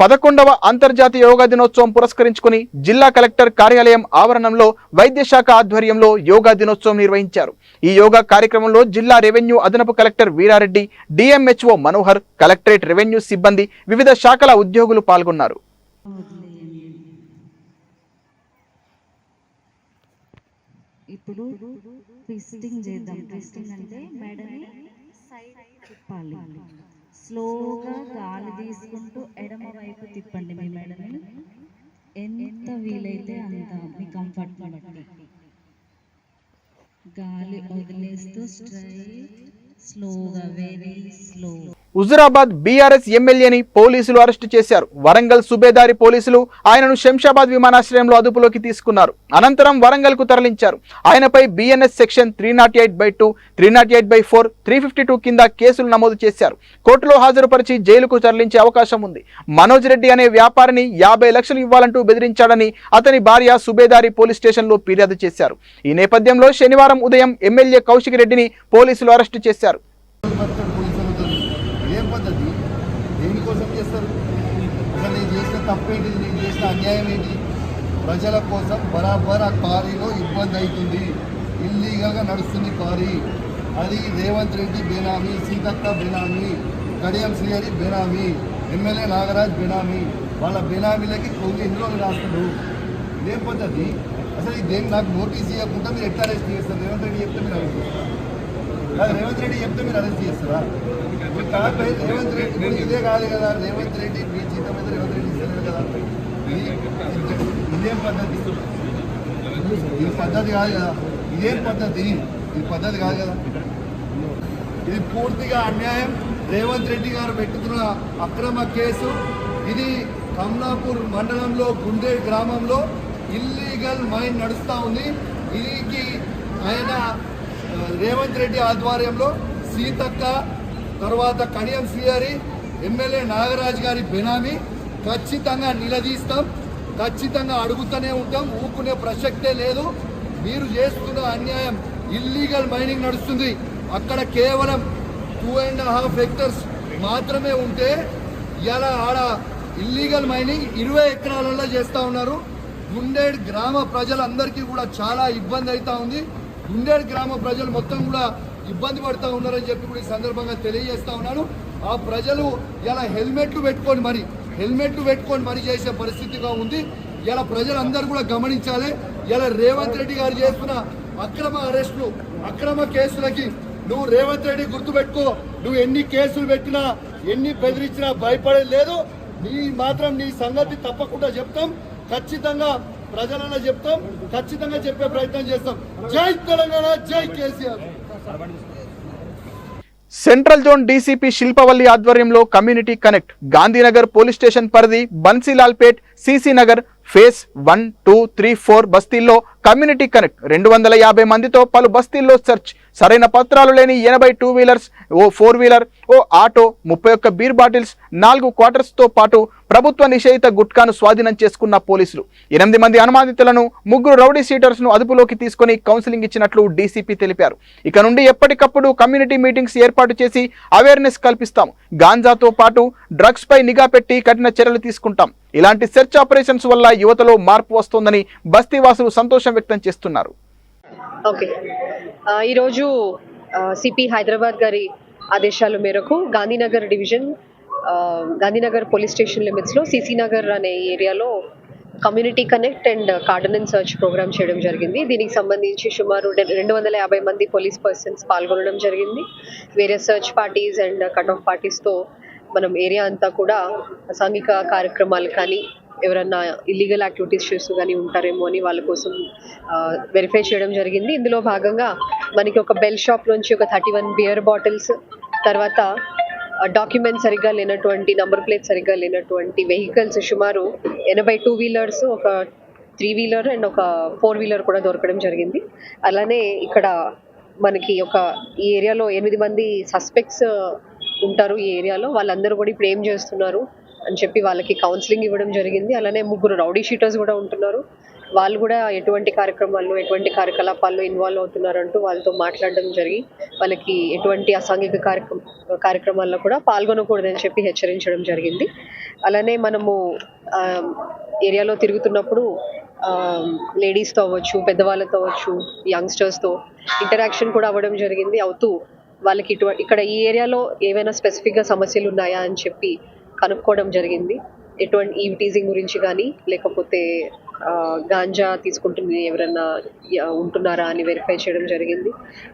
11వ అంతర్జాతీయ యోగా దినోత్సవం పురస్కరించుకుని జిల్లా కలెక్టర్ కార్యాలయం ఆవరణంలో వైద్య శాఖ ఆధ్వర్యంలో యోగా దినోత్సవం నిర్వహించారు. ఈ యోగా కార్యక్రమంలో జిల్లా రెవెన్యూ అదనపు collector Veerareddy, DMHO Manohar, collectorate revenue సిబ్బంది, వివిధ శాఖల ఉద్యోగులు పాల్గొన్నారు. ఇప్పుడు ట్విస్టింగ్ చేద్దాం. ట్విస్టింగ్ అంటే మెడని సైడ్ తిప్పాలి. స్లోగా గాలి తీసుకుంటూ ఎడమ వైపు తిప్పండి. మీ మెడని ఎంత వీలైతే అంత మీ కంఫర్ట్ బట్టి గాలి వదిలేస్తూ స్ట్రైట్ స్లోగా, వెరీ స్లో. హుజురాబాద్ బీఆర్ఎస్ ఎమ్మెల్యేని పోలీసులు అరెస్టు చేశారు. వరంగల్ సుబేదారి పోలీసులు ఆయనను శంషాబాద్ విమానాశ్రయంలో అదుపులోకి తీసుకున్నారు. అనంతరం వరంగల్ కు తరలించారు. ఆయనపై బిఎన్ఎస్ సెక్షన్ 308/2, 308/4, 352 కింద కేసులు నమోదు చేశారు. కోర్టులో హాజరుపరిచి జైలుకు తరలించే అవకాశం ఉంది. మనోజ్ రెడ్డి అనే వ్యాపారిని 50 లక్షలు ఇవ్వాలంటూ బెదిరించాడని అతని భార్య సుబేదారి పోలీస్ స్టేషన్లో ఫిర్యాదు చేశారు. ఈ నేపథ్యంలో శనివారం ఉదయం ఎమ్మెల్యే కౌశిక్ రెడ్డిని పోలీసులు అరెస్టు చేశారు. ఏం పద్ధతి? దేనికోసం చేస్తారు? అసలు నేను చేసిన తప్పేంటి? నేను చేసిన అన్యాయం ఏంటి? ప్రజల కోసం బరాబర్ ఆ కారీలో ఇబ్బంది అవుతుంది. ఇల్లీగల్గా నడుస్తుంది కారీ. అది రేవంత్ రెడ్డి బేనామీ, సీతక్క బేనామీ, కడియం శ్రీహరి బేనామీ, ఎమ్మెల్యే నాగరాజ్ బేనామీ. వాళ్ళ బేనామీలకి కొన్ని ఎన్ని రోజులు రాస్తారు. ఇదేం పద్ధతి? అసలు దేని నాకు నోటీస్ ఇవ్వకుండా మీరు ఎట్లా అరెస్ట్ చేస్తారు? రేవంత్ రెడ్డి చెప్తే మీరు అరెస్ట్ చేస్తారు. రేవంత్ రెడ్డి చెప్తే మీరు అరెస్ట్ చేస్తారా? రేవంత్ రెడ్డి ఇదే కాదు కదా. రేవంత్ రెడ్డి మీ జీతం మీద రేవంత్ రెడ్డి ఇస్తలేదు కదా. ఇదేం పద్ధతి? ఇది పద్ధతి కాదు కదా. ఇదేం పద్ధతి? ఇది పద్ధతి కాదు కదా. ఇది పూర్తిగా అన్యాయం. రేవంత్ రెడ్డి గారు పెట్టుకున్న అక్రమ కేసు ఇది. కమలాపూర్ మండలంలో గుండె గ్రామంలో ఇల్లీగల్ మైన్ నడుస్తూ ఉంది. ఇది ఆయన రేవంత్ రెడ్డి ఆధ్వర్యంలో సీతక్క, తర్వాత కడియం శ్రీహరి, ఎమ్మెల్యే నాగరాజ్ గారి బెనామీ. ఖచ్చితంగా నిలదీస్తాం, ఖచ్చితంగా అడుగుతూనే ఉంటాం. ఊరుకునే ప్రసక్తే లేదు. మీరు చేస్తున్న అన్యాయం. ఇల్లీగల్ మైనింగ్ నడుస్తుంది అక్కడ. కేవలం 2.5 హెక్టర్స్ మాత్రమే ఉంటే ఇలా ఆడ ఇల్లీగల్ మైనింగ్ 20 ఎకరాలలో చేస్తూ ఉన్నారు. గుండేడ్ గ్రామ ప్రజలందరికీ కూడా చాలా ఇబ్బంది అవుతూ ఉంది. గుండేడ్ గ్రామ ప్రజలు మొత్తం కూడా ఇబ్బంది పడుతూ ఉన్నారని చెప్పి కూడా ఈ సందర్భంగా తెలియజేస్తా ఉన్నాను. ఆ ప్రజలు ఇలా హెల్మెట్లు పెట్టుకొని మరి చేసే పరిస్థితిగా ఉంది. ఇలా ప్రజలందరూ కూడా గమనించాలి. ఇలా రేవంత్ రెడ్డి గారు చేస్తున్న అక్రమ అరెస్టులు, అక్రమ కేసులకి నువ్వు రేవంత్ రెడ్డి గుర్తుపెట్టుకో. నువ్వు ఎన్ని కేసులు పెట్టినా, ఎన్ని బెదిరించినా భయపడేది లేదు. నీ సంగతి తప్పకుండా చెప్తాం. ఖచ్చితంగా ప్రజలలో చెప్తాం. ఖచ్చితంగా చెప్పే ప్రయత్నం చేస్తాం. జై తెలంగాణ, జై KCR. Central zone DCP Shilpavalli ఆధ్వర్యంలో community connect Gandhinagar police station పరిధి బన్సీలాల్పేట్, సిసి నగర్ ఫేస్ 1, 2, 3, 4 బస్తీల్లో కమ్యూనిటీ కనెక్ట్ 250 మందితో పలు బస్తీల్లో సెర్చ్. సరైన పత్రాలు లేని 80 2 వీలర్స్, ఓ 4 వీలర్, ఓ ఆటో, 31 బీర్ బాటిల్స్, 4 క్వార్టర్స్తో పాటు ప్రభుత్వ నిషేధిత గుట్కాను స్వాధీనం చేసుకున్న పోలీసులు 8 మంది అనుమానితులను, 3 రౌడీ షీటర్స్ ను అదుపులోకి తీసుకుని కౌన్సిలింగ్ ఇచ్చినట్లు డీసీపీ తెలిపారు. ఇక నుండి ఎప్పటికప్పుడు కమ్యూనిటీ మీటింగ్స్ ఏర్పాటు చేసి అవేర్నెస్ కల్పిస్తాం. గాంజాతో పాటు డ్రగ్స్ పై నిఘా పెట్టి కఠిన చర్యలు తీసుకుంటాం. ఇలాంటి సెర్చ్ ఆపరేషన్స్ వల్ల యువతలో మార్పు వస్తోందని బస్తీవాసులు సంతోషం వ్యక్తం చేస్తున్నారు. ఓకే, ఈరోజు సిపి హైదరాబాద్ గారి ఆదేశాల మేరకు Gandhinagar division, Gandhinagar police station లిమిట్స్లో సిసి నగర్ అనే ఏరియాలో community connect and cordon search programme చేయడం జరిగింది. దీనికి సంబంధించి సుమారు 250 మంది పోలీస్ పర్సన్స్ పాల్గొనడం జరిగింది. వేరే search parties and cut off పార్టీస్తో మనం ఏరియా అంతా కూడా సాంఘిక కార్యక్రమాలు కానీ, ఎవరన్నా ఇల్లీగల్ యాక్టివిటీస్ చేస్తూ కానీ ఉంటారేమో అని వాళ్ళ కోసం వెరిఫై చేయడం జరిగింది. ఇందులో భాగంగా మనకి ఒక బెల్ షాప్ నుంచి ఒక 31 బియర్ బాటిల్స్, తర్వాత డాక్యుమెంట్ సరిగ్గా లేనటువంటి, నంబర్ ప్లేట్ సరిగ్గా లేనటువంటి వెహికల్స్ సుమారు 80 2 వీలర్స్, ఒక 3 వీలర్ అండ్ ఒక 4 వీలర్ కూడా దొరకడం జరిగింది. అలానే ఇక్కడ మనకి ఈ ఏరియాలో 8 మంది సస్పెక్ట్స్ ఉంటారు. ఈ ఏరియాలో వాళ్ళందరూ కూడా ఇప్పుడు ఏం చేస్తున్నారు, అని చెప్పి వాళ్ళకి కౌన్సిలింగ్ ఇవ్వడం జరిగింది. అలానే 3 రౌడీ షీటర్స్ కూడా ఉంటున్నారు. వాళ్ళు కూడా ఎటువంటి కార్యక్రమాల్లో ఎటువంటి కార్యకలాపాల్లో ఇన్వాల్వ్ అవుతున్నారంటూ వాళ్ళతో మాట్లాడడం జరిగి వాళ్ళకి ఎటువంటి అసాంఘిక కార్యక్రమాల్లో కూడా పాల్గొనకూడదని చెప్పి హెచ్చరించడం జరిగింది. అలానే మనము ఏరియాలో తిరుగుతున్నప్పుడు లేడీస్తో అవ్వచ్చు, పెద్దవాళ్ళతో అవ్వచ్చు, యంగ్స్టర్స్తో ఇంటరాక్షన్ కూడా అవ్వడం జరిగింది. అవుతూ వాళ్ళకి ఇక్కడ ఈ ఏరియాలో ఏవైనా స్పెసిఫిక్గా సమస్యలు ఉన్నాయా అని చెప్పి కనుక్కోవడం జరిగింది. ఎటువంటి ఈవ్ టీజింగ్ గురించి కానీ లేకపోతే గాంజా తీసుకుంటుంది ఎవరైనా ఉంటున్నారా అని వెరిఫై చేయడం జరిగింది.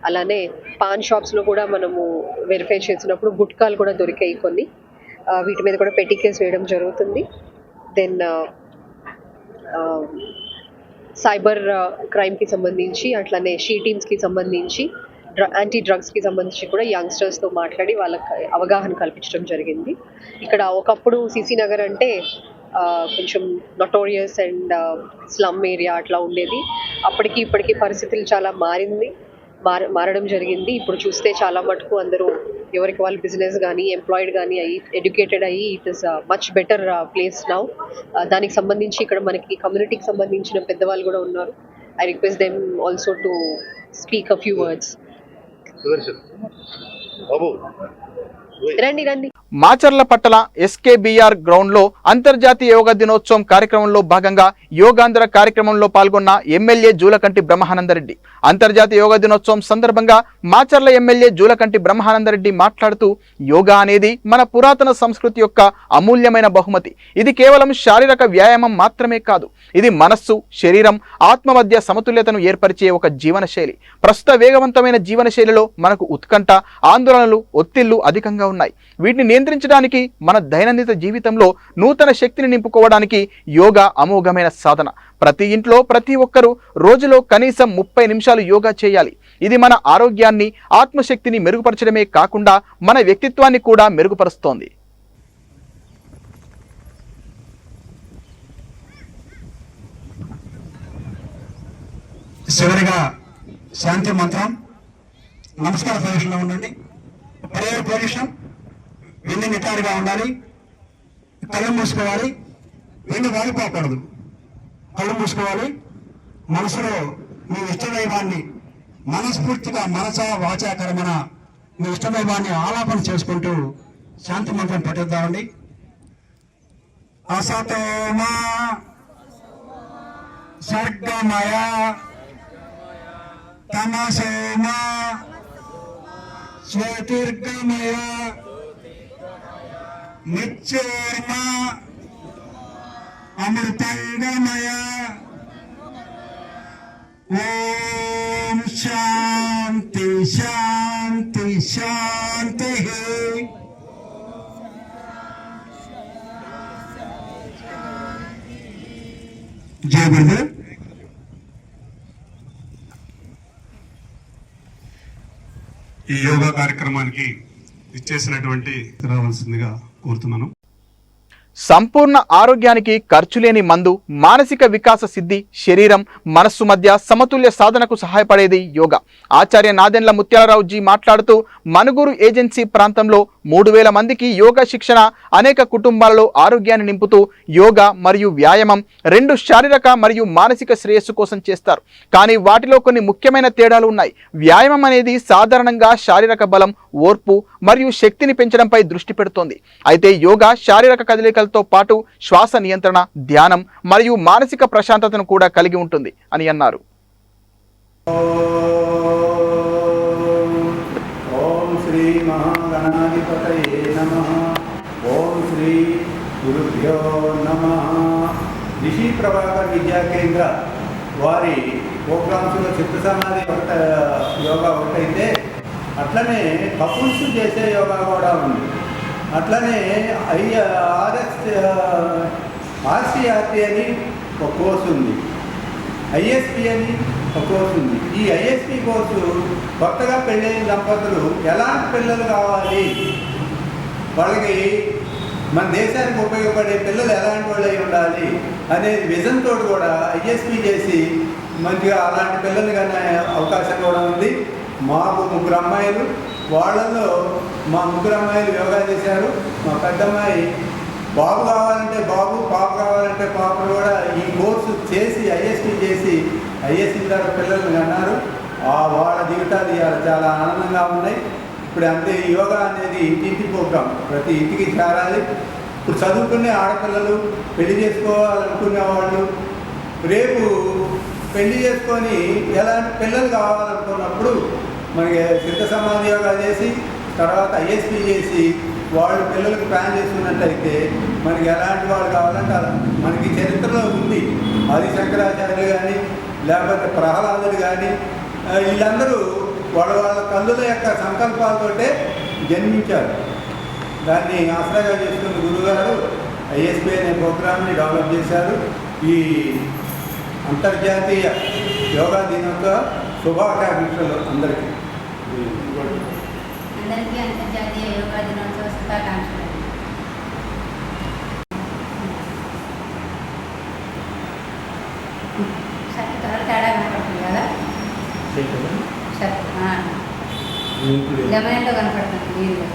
అలానే పాన్ షాప్స్లో కూడా మనము వెరిఫై చేసినప్పుడు గుట్కాలు కూడా దొరికాయి కొన్ని. వీటి మీద కూడా పెట్టి కేసు వేయడం జరుగుతుంది. దెన్ సైబర్ క్రైమ్కి సంబంధించి అట్లానే షీ టీమ్స్కి సంబంధించి యాంటీ డ్రగ్స్కి సంబంధించి కూడా యంగ్స్టర్స్తో మాట్లాడి వాళ్ళకి అవగాహన కల్పించడం జరిగింది. ఇక్కడ ఒకప్పుడు సిసి నగర్ అంటే కొంచెం నోటోరియస్ అండ్ స్లమ్ ఏరియా అట్లా ఉండేది. అప్పటికి ఇప్పటికీ పరిస్థితులు చాలా మారడం జరిగింది. ఇప్పుడు చూస్తే చాలా మటుకు అందరూ ఎవరికి వాళ్ళు బిజినెస్ కానీ ఎంప్లాయిడ్ కానీ అయ్యి ఎడ్యుకేటెడ్ అయ్యి it is much better place now. దానికి సంబంధించి ఇక్కడ మనకి కమ్యూనిటీకి సంబంధించిన పెద్దవాళ్ళు కూడా ఉన్నారు. I request them also to speak a few words. రండి రండి. మాచర్ల పట్టణ ఎస్కేబిఆర్ గ్రౌండ్ లో అంతర్జాతీయ యోగా దినోత్సవం కార్యక్రమంలో భాగంగా యోగాంధ్ర కార్యక్రమంలో పాల్గొన్న ఎమ్మెల్యే జూలకంటి బ్రహ్మానందరెడ్డి. అంతర్జాతీయ యోగా దినోత్సవం సందర్భంగా మాచర్ల ఎమ్మెల్యే జూలకంటి బ్రహ్మానందరెడ్డి మాట్లాడుతూ యోగా అనేది మన పురాతన సంస్కృతి యొక్క అమూల్యమైన బహుమతి. ఇది కేవలం శారీరక వ్యాయామం మాత్రమే కాదు, ఇది మనస్సు, శరీరం, ఆత్మ మధ్య సమతుల్యతను ఏర్పరిచే ఒక జీవనశైలి. ప్రస్తుత వేగవంతమైన జీవనశైలిలో మనకు ఉత్కంఠ, ఆందోళనలు, ఒత్తిళ్లు అధికంగా ఉన్నాయి. వీటిని నియంత్రించడానికి, మన దైనందిన జీవితంలో నూతన శక్తిని నింపుకోవడానికి యోగా అమోఘమైన సాధన. ప్రతి ఇంట్లో ప్రతి ఒక్కరూ రోజులో కనీసం 30 నిమిషాలు యోగా చేయాలి. ఇది మన ఆరోగ్యాన్ని, ఆత్మశక్తిని మెరుగుపరచడమే కాకుండా మన వ్యక్తిత్వాన్ని కూడా మెరుగుపరుస్తోంది. చివరిగా శాంతి మంత్రం. నమస్కార పొజిషన్లో ఉండండి. Prayer position. వెన్ను నిటారుగా ఉండాలి. కళ్ళు మూసుకోవాలి. వెన్ను వాగిపోకూడదు. కళ్ళు మూసుకోవాలి. మనసులో మీ ఇష్టదైవాన్ని మనస్ఫూర్తిగా మనస వాచా కర్మన మీ ఇష్టదైవాన్ని ఆలాపన చేసుకుంటూ శాంతి మంత్రం పఠిద్దామండి. అసతోమా సర్గమయ తమసోమా జ్యోతిర్గమయ నిత్యోర్మ అమృతంగమయ. ఓం శాంతి శాంతి శాంతి. జై గురుదేవ్. ఈ యోగా కార్యక్రమానికి ఇచ్చేసినటువంటి రావాల్సిందిగా కోరుతున్నాను. సంపూర్ణ ఆరోగ్యానికి ఖర్చు లేని మందు, మానసిక వికాస సిద్ధి, శరీరం, మనస్సు మధ్య సమతుల్య సాధనకు సహాయపడేది యోగా. ఆచార్య నాదెండ్ల ముత్యాలరావు జీ మాట్లాడుతూ మనుగురు ఏజెన్సీ ప్రాంతంలో 3000 మందికి యోగా శిక్షణ అనేక కుటుంబాలలో ఆరోగ్యాన్ని నింపుతూ యోగా మరియు వ్యాయామం 2 శారీరక మరియు మానసిక శ్రేయస్సు కోసం చేస్తారు. కానీ వాటిలో కొన్ని ముఖ్యమైన తేడాలు ఉన్నాయి. వ్యాయామం అనేది సాధారణంగా శారీరక బలం, ఓర్పు మరియు శక్తిని పెంచడంపై దృష్టి పెడుతోంది. అయితే యోగా శారీరక కదలికలతో పాటు శ్వాస నియంత్రణ, ధ్యానం మరియు మానసిక ప్రశాంతతను కూడా కలిగి ఉంటుంది అని అన్నారు. ఓం శ్రీ మహాగణాధిపతయే నమః. ఓం శ్రీ గురుభ్యో నమః. రిషి ప్రభాకర్ విద్యా కేంద్ర వారి ప్రోగ్రామ్స్లో చిత్త సమాధి యోగా ఒకటైతే అట్లనే కపుల్స్ చేసే యోగా కూడా ఉంది. అట్లనే ఆర్సీఆర్టీ అని ఒక కోర్సు ఉంది, ఐఎస్పి అని ఒక కోర్సు ఉంది. ఈ ఐఎస్పి కోర్సు కొత్తగా పెళ్ళైన దంపతులు ఎలాంటి పిల్లలు కావాలి, వాళ్ళకి మన దేశానికి ఉపయోగపడే పిల్లలు ఎలాంటి వాళ్ళు అయి ఉండాలి అనే విజన్ తోటి కూడా ఐఎస్పి చేసి మంచిగా అలాంటి పిల్లలు కానీ అవకాశం కూడా ఉంది. మాకు 3 అమ్మాయిలు, వాళ్ళల్లో మా 3 అమ్మాయిలు యోగా చేశారు. మా పెద్ద అమ్మాయి బాబు కావాలంటే బాబు, పాప కావాలంటే పాపలు కూడా ఈ కోర్సు చేసి ఐఎస్టీ చేసి ఐఎస్టీ ద్వారా పిల్లల్ని అన్నారు. వాళ్ళ జీవితాలు చాలా ఆనందంగా ఉన్నాయి. ఇప్పుడు అంతే, యోగా అనేది ఇంటింటి ప్రోగ్రాం, ప్రతి ఇంటికి చేరాలి. ఇప్పుడు చదువుకునే ఆడపిల్లలు, పెళ్లి చేసుకోవాలనుకునే వాళ్ళు, రేపు పెళ్లి చేసుకొని ఎలాంటి పిల్లలు కావాలనుకున్నప్పుడు మనకి సిద్ధ సమాధి యోగా చేసి తర్వాత ఐఎస్పీ చేసి వాళ్ళు పిల్లలకు ప్లాన్ చేసుకున్నట్లయితే మనకి ఎలాంటి వాళ్ళు కావాలంటే అలా మనకి చరిత్రలో ఉంది. ఆది శంకరాచార్యులు కానీ లేకపోతే ప్రహ్లాదులు కానీ వీళ్ళందరూ వాళ్ళ తల్లుల యొక్క సంకల్పాలతోటే జన్మించారు. దాన్ని ఆసరాగా చేసుకున్న గురువుగారు ఐఎస్పీ అనే ప్రోగ్రామ్ని డెవలప్ చేశారు. ఈ అంతర్జాతీయ యోగా దినోత్సవ శుభాకాంక్షలు అందరికీ. అంతర్జాతీయ యోగా దినోత్సవ శుభాకాంక్షలు. తేడా కనపడుతుంది కదా, గమనంలో కనపడుతుంది నీళ్ళు.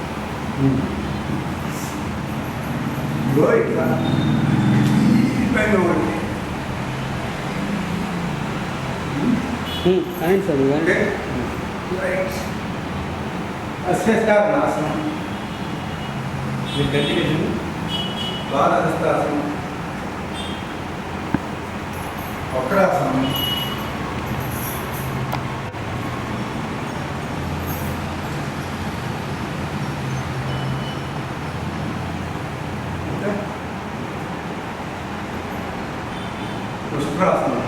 అశ్వత్థాసనం, బాలహస్తాసనం, వక్రాసనం, పుష్కరాసనం,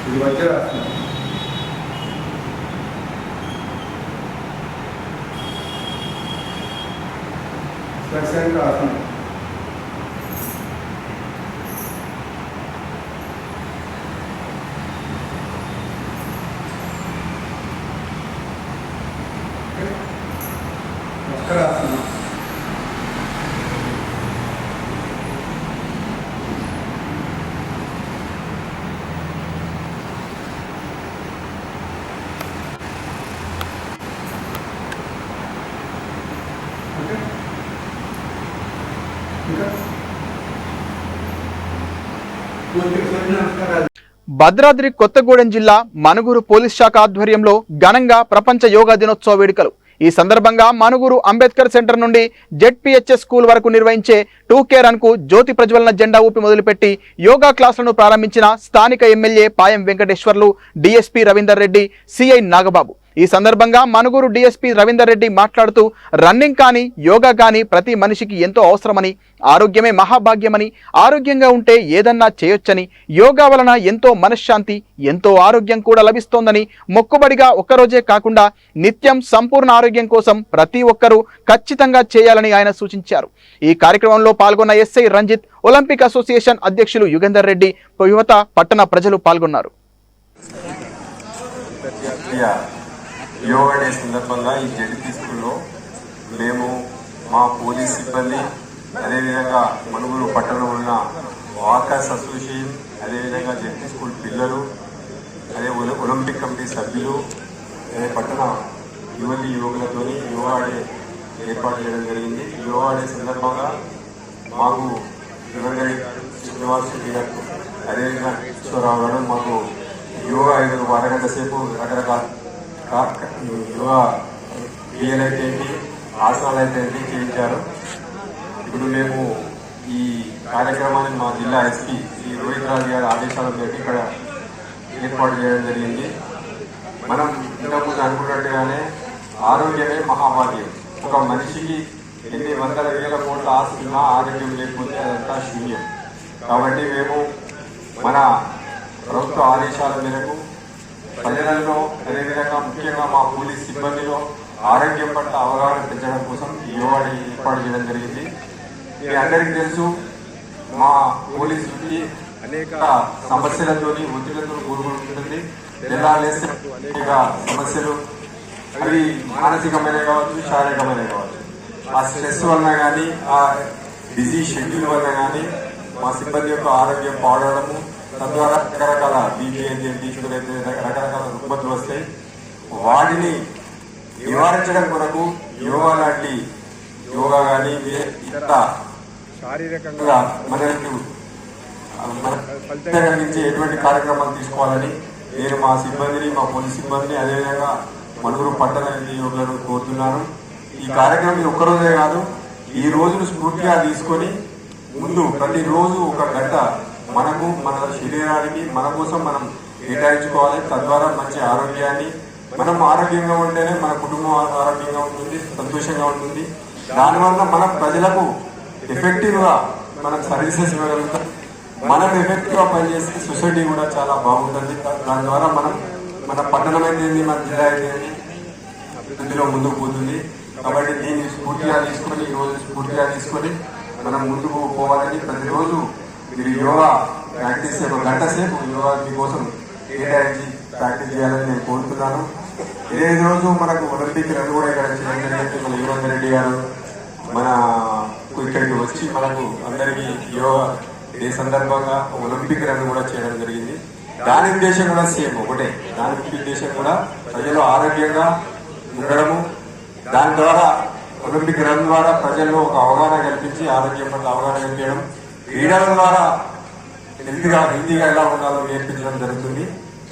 ఇది వజ్రాసనం, స్పర్శంకాసనం, వక్రాసనం, భద్రాద్రి కొత్తగూడెం జిల్లా మనుగురు పోలీస్ శాఖ ఆధ్వర్యంలో ఘనంగా ప్రపంచ యోగా దినోత్సవ వేడుకలు. ఈ సందర్భంగా మనుగురు అంబేద్కర్ సెంటర్ నుండి జెడ్పీహెచ్ఎస్ స్కూల్ వరకు నిర్వహించే 2K రన్ కు జ్యోతి ప్రజ్వలన జెండా ఊపి మొదలుపెట్టి యోగా క్లాసులను ప్రారంభించిన స్థానిక MLA Payam Venkateswarlu, DSP Ravinder Reddy, CI Nagababu. ఈ సందర్భంగా మనుగురు డీఎస్పీ రవీందర్ రెడ్డి మాట్లాడుతూ రన్నింగ్ కానీ యోగా కానీ ప్రతి మనిషికి ఎంతో అవసరమని, ఆరోగ్యమే మహాభాగ్యమని, ఆరోగ్యంగా ఉంటే ఏదన్నా చేయొచ్చని, యోగా వలన ఎంతో మనశ్శాంతి, ఎంతో ఆరోగ్యం కూడా లభిస్తోందని, మొక్కుబడిగా ఒక్కరోజే కాకుండా నిత్యం సంపూర్ణ ఆరోగ్యం కోసం ప్రతి ఒక్కరూ ఖచ్చితంగా చేయాలని ఆయన సూచించారు. ఈ కార్యక్రమంలో పాల్గొన్న ఎస్ఐ రంజిత్, ఒలింపిక్ అసోసియేషన్ అధ్యక్షులు యుగంధర్ రెడ్డి, యువత, పట్టణ ప్రజలు పాల్గొన్నారు. యోగా డే సందర్భంగా ఈ జెడ్పీ స్కూల్లో మేము మా పోలీస్ సిబ్బంది, అదేవిధంగా మనుగురు పట్టణంలో ఉన్న వాకర్స్ అసోసియేషన్, అదేవిధంగా జెడ్పీ స్కూల్ పిల్లలు, అదే ఒలింపిక్ కమిటీ సభ్యులు, అదే పట్టణ యువతి యువకులతో యోగా డే ఏర్పాటు చేయడం జరిగింది. యోగా డే సందర్భంగా మాకు శ్రీనివాస్ రెడ్డి గారు, అదేవిధంగా ఈశ్వరరావు గారు మాకు యోగా 5 అరగంట సేపు రకరకాల యోగా క్రియలు అయితే ఏంటి, ఆసనాలు అయితే ఏంటి చేయించారు. ఇప్పుడు మేము ఈ కార్యక్రమాన్ని మా జిల్లా ఎస్పీ శ్రీ రోహిత్ రాజు గారి ఆదేశాల మేరకు ఇక్కడ ఏర్పాటు చేయడం జరిగింది. మనం ఇంతకుముందు అనుకున్నట్టుగానే ఆరోగ్యమే మహాభాగ్యం. ఒక మనిషికి ఎన్ని వందల వేల కోట్ల ఆస్తి ఉన్నా ఆరోగ్యం లేకపోతే అదంతా శూన్యం. కాబట్టి మేము మన ప్రభుత్వ ఆదేశాల మేరకు ప్రజలలో, అదేవిధంగా ముఖ్యంగా మా పోలీస్ సిబ్బందిలో ఆరోగ్యం పట్ల అవగాహన పెంచడం కోసం ఈ యోగా ఏర్పాటు చేయడం జరిగింది. మీ అందరికీ తెలుసు, మా పోలీస్ వృత్తి అనేక సమస్యలతో, ఒత్తిళ్లతో కూడుకుంటుంది. తెల్లారేస్తే అనేక సమస్యలు, అవి మానసికమైనవి కావచ్చు, శారీరకమైనవి కావచ్చు. ఆ స్ట్రెస్ వలన కానీ, ఆ బిజీ షెడ్యూల్ వల్ల కానీ మా సిబ్బంది యొక్క ఆరోగ్యం పాడవడము, తద్వారా రకరకాల బీపీ అయితే షుగర్ అయితే రకరకాల రుగ్మతులు వస్తాయి. వాటిని నివారించడం కొరకు యోగా లాంటి యోగా కానీ ఇతర శారీరకంగా మనకు ఫలితం కలిగించే ఎటువంటి కార్యక్రమాలు తీసుకోవాలని నేను మా సిబ్బందిని, మా పోలీస్ సిబ్బందిని, అదేవిధంగా మనుగురు పట్టణ యోగులను కోరుతున్నాను. ఈ కార్యక్రమం ఒక్కరోజే కాదు, ఈ రోజును స్ఫూర్తిగా తీసుకొని ముందు ప్రతిరోజు 1 గంట మనకు, మన శరీరానికి, మన కోసం మనం కేటాయించుకోవాలి. తద్వారా మంచి ఆరోగ్యాన్ని, మనం ఆరోగ్యంగా ఉంటేనే మన కుటుంబం ఆరోగ్యంగా ఉంటుంది, సంతోషంగా ఉంటుంది. దానివల్ల మన ప్రజలకు ఎఫెక్టివ్గా మనం సర్వీసెస్ ఇవ్వగలుగుతాం. మనం ఎఫెక్టివ్గా పనిచేస్తే సొసైటీ కూడా చాలా బాగుంటుంది. దాని ద్వారా మనం మన పట్టణం అయితే, మన జిల్లా అయితే అభివృద్ధిలో ముందుకు పోతుంది. కాబట్టి దీన్ని స్ఫూర్తిగా తీసుకొని, ఈరోజు స్ఫూర్తిగా తీసుకొని మనం ముందుకు పోవాలని, ప్రతిరోజు మీరు యోగా ప్రాక్టీస్ 1 గంట సేపు యోగా మీకోసం కేటాయించి ప్రాక్టీస్ చేయాలని నేను కోరుతున్నాను. ఇదే రోజు మనకు ఒలింపిక్ రన్ కూడా ఇక్కడ చేయడం జరిగింది. మన యువరేందర్ రెడ్డి గారు మనకు ఇక్కడికి వచ్చి మనకు అందరికీ యోగా డే సందర్భంగా ఒలింపిక్ రన్ కూడా చేయడం జరిగింది. దాని ఉద్దేశం కూడా సేమ్ ఒకటే. దాని ఉద్దేశం కూడా ప్రజలు ఆరోగ్యంగా ఉండడము, దాని ద్వారా ఒలింపిక్ రన్ ద్వారా ప్రజల్లో ఒక అవగాహన కల్పించి ఆరోగ్యం పట్ల అవగాహన కల్పించడం, క్రీడల ద్వారా హెల్తీగా ఎలా ఉండాలో నేర్పించడం జరుగుతుంది.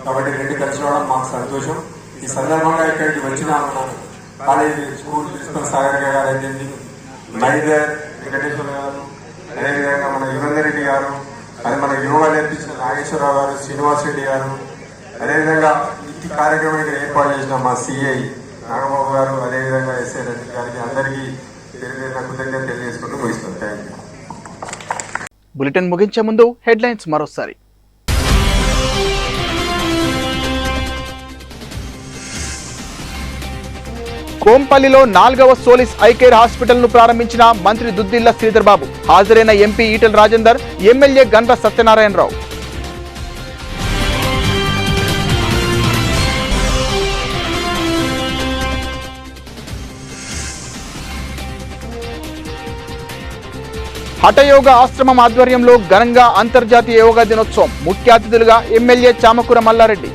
కాబట్టి 2 కలిసి రావడం మాకు సంతోషం. ఈ సందర్భంగా ఇక్కడికి వచ్చిన మన కాలేజీ స్కూల్ ప్రిన్సిపల్ సాగర్ గారు అయితే, మైదర్ వెంకటేశ్వర గారు, అదేవిధంగా మన యువరేందర్ రెడ్డి గారు, అది మన యోగా నేర్పించిన నాగేశ్వరరావు గారు, శ్రీనివాస్ రెడ్డి గారు, అదేవిధంగా ఈ కార్యక్రమం ఇక్కడ ఏర్పాటు చేసిన మా సిఐ నాగబాబు గారు, అదేవిధంగా ఎస్ఐ రజనీ గారికి అందరికీ కృతజ్ఞతలు తెలియజేసుకుంటూ ముగిస్తున్నాను. Thank you. బులెటిన్ ముగించే ముందు హెడ్లైన్స్ మరోసారి. కోంపల్లిలో 4వ సోలిస్ ఐకేర్ హాస్పిటల్ ను ప్రారంభించిన మంత్రి దుద్దిల్ల శ్రీధర్ బాబు. హాజరైన ఎంపీ ఈటెల రాజేందర్, ఎమ్మెల్యే గండ్ర సత్యనారాయణరావు. హఠయోగ ఆశ్రమం ఆధ్వర్యంలో ఘనంగా అంతర్జాతీయ యోగా దినోత్సవం. ముఖ్య అతిథులుగా ఎమ్మెల్యే చామకూర మల్లారెడ్డి.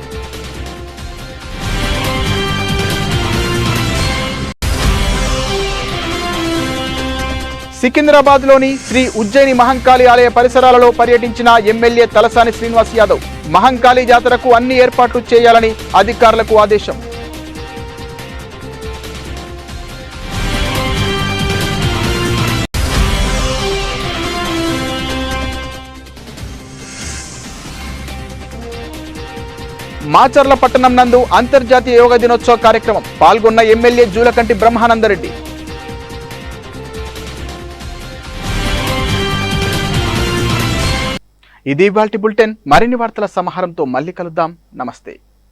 సికింద్రాబాద్లోని శ్రీ ఉజ్జయిని మహంకాళి ఆలయ పరిసరాలలో పర్యటించిన ఎమ్మెల్యే తలసాని శ్రీనివాస్ యాదవ్. మహంకాళి జాతరకు అన్ని ఏర్పాట్లు చేయాలని అధికారులకు ఆదేశం. మాచర్ల పట్టణం నందు అంతర్జాతీయ యోగా దినోత్సవ కార్యక్రమం. పాల్గొన్న ఎమ్మెల్యే జూలకంటి బ్రహ్మానందరెడ్డి. ఇది ఇవాల్టి బులెటిన్. మరిన్ని వార్తల సమాహారంతో మళ్ళీ కలుద్దాం. నమస్తే.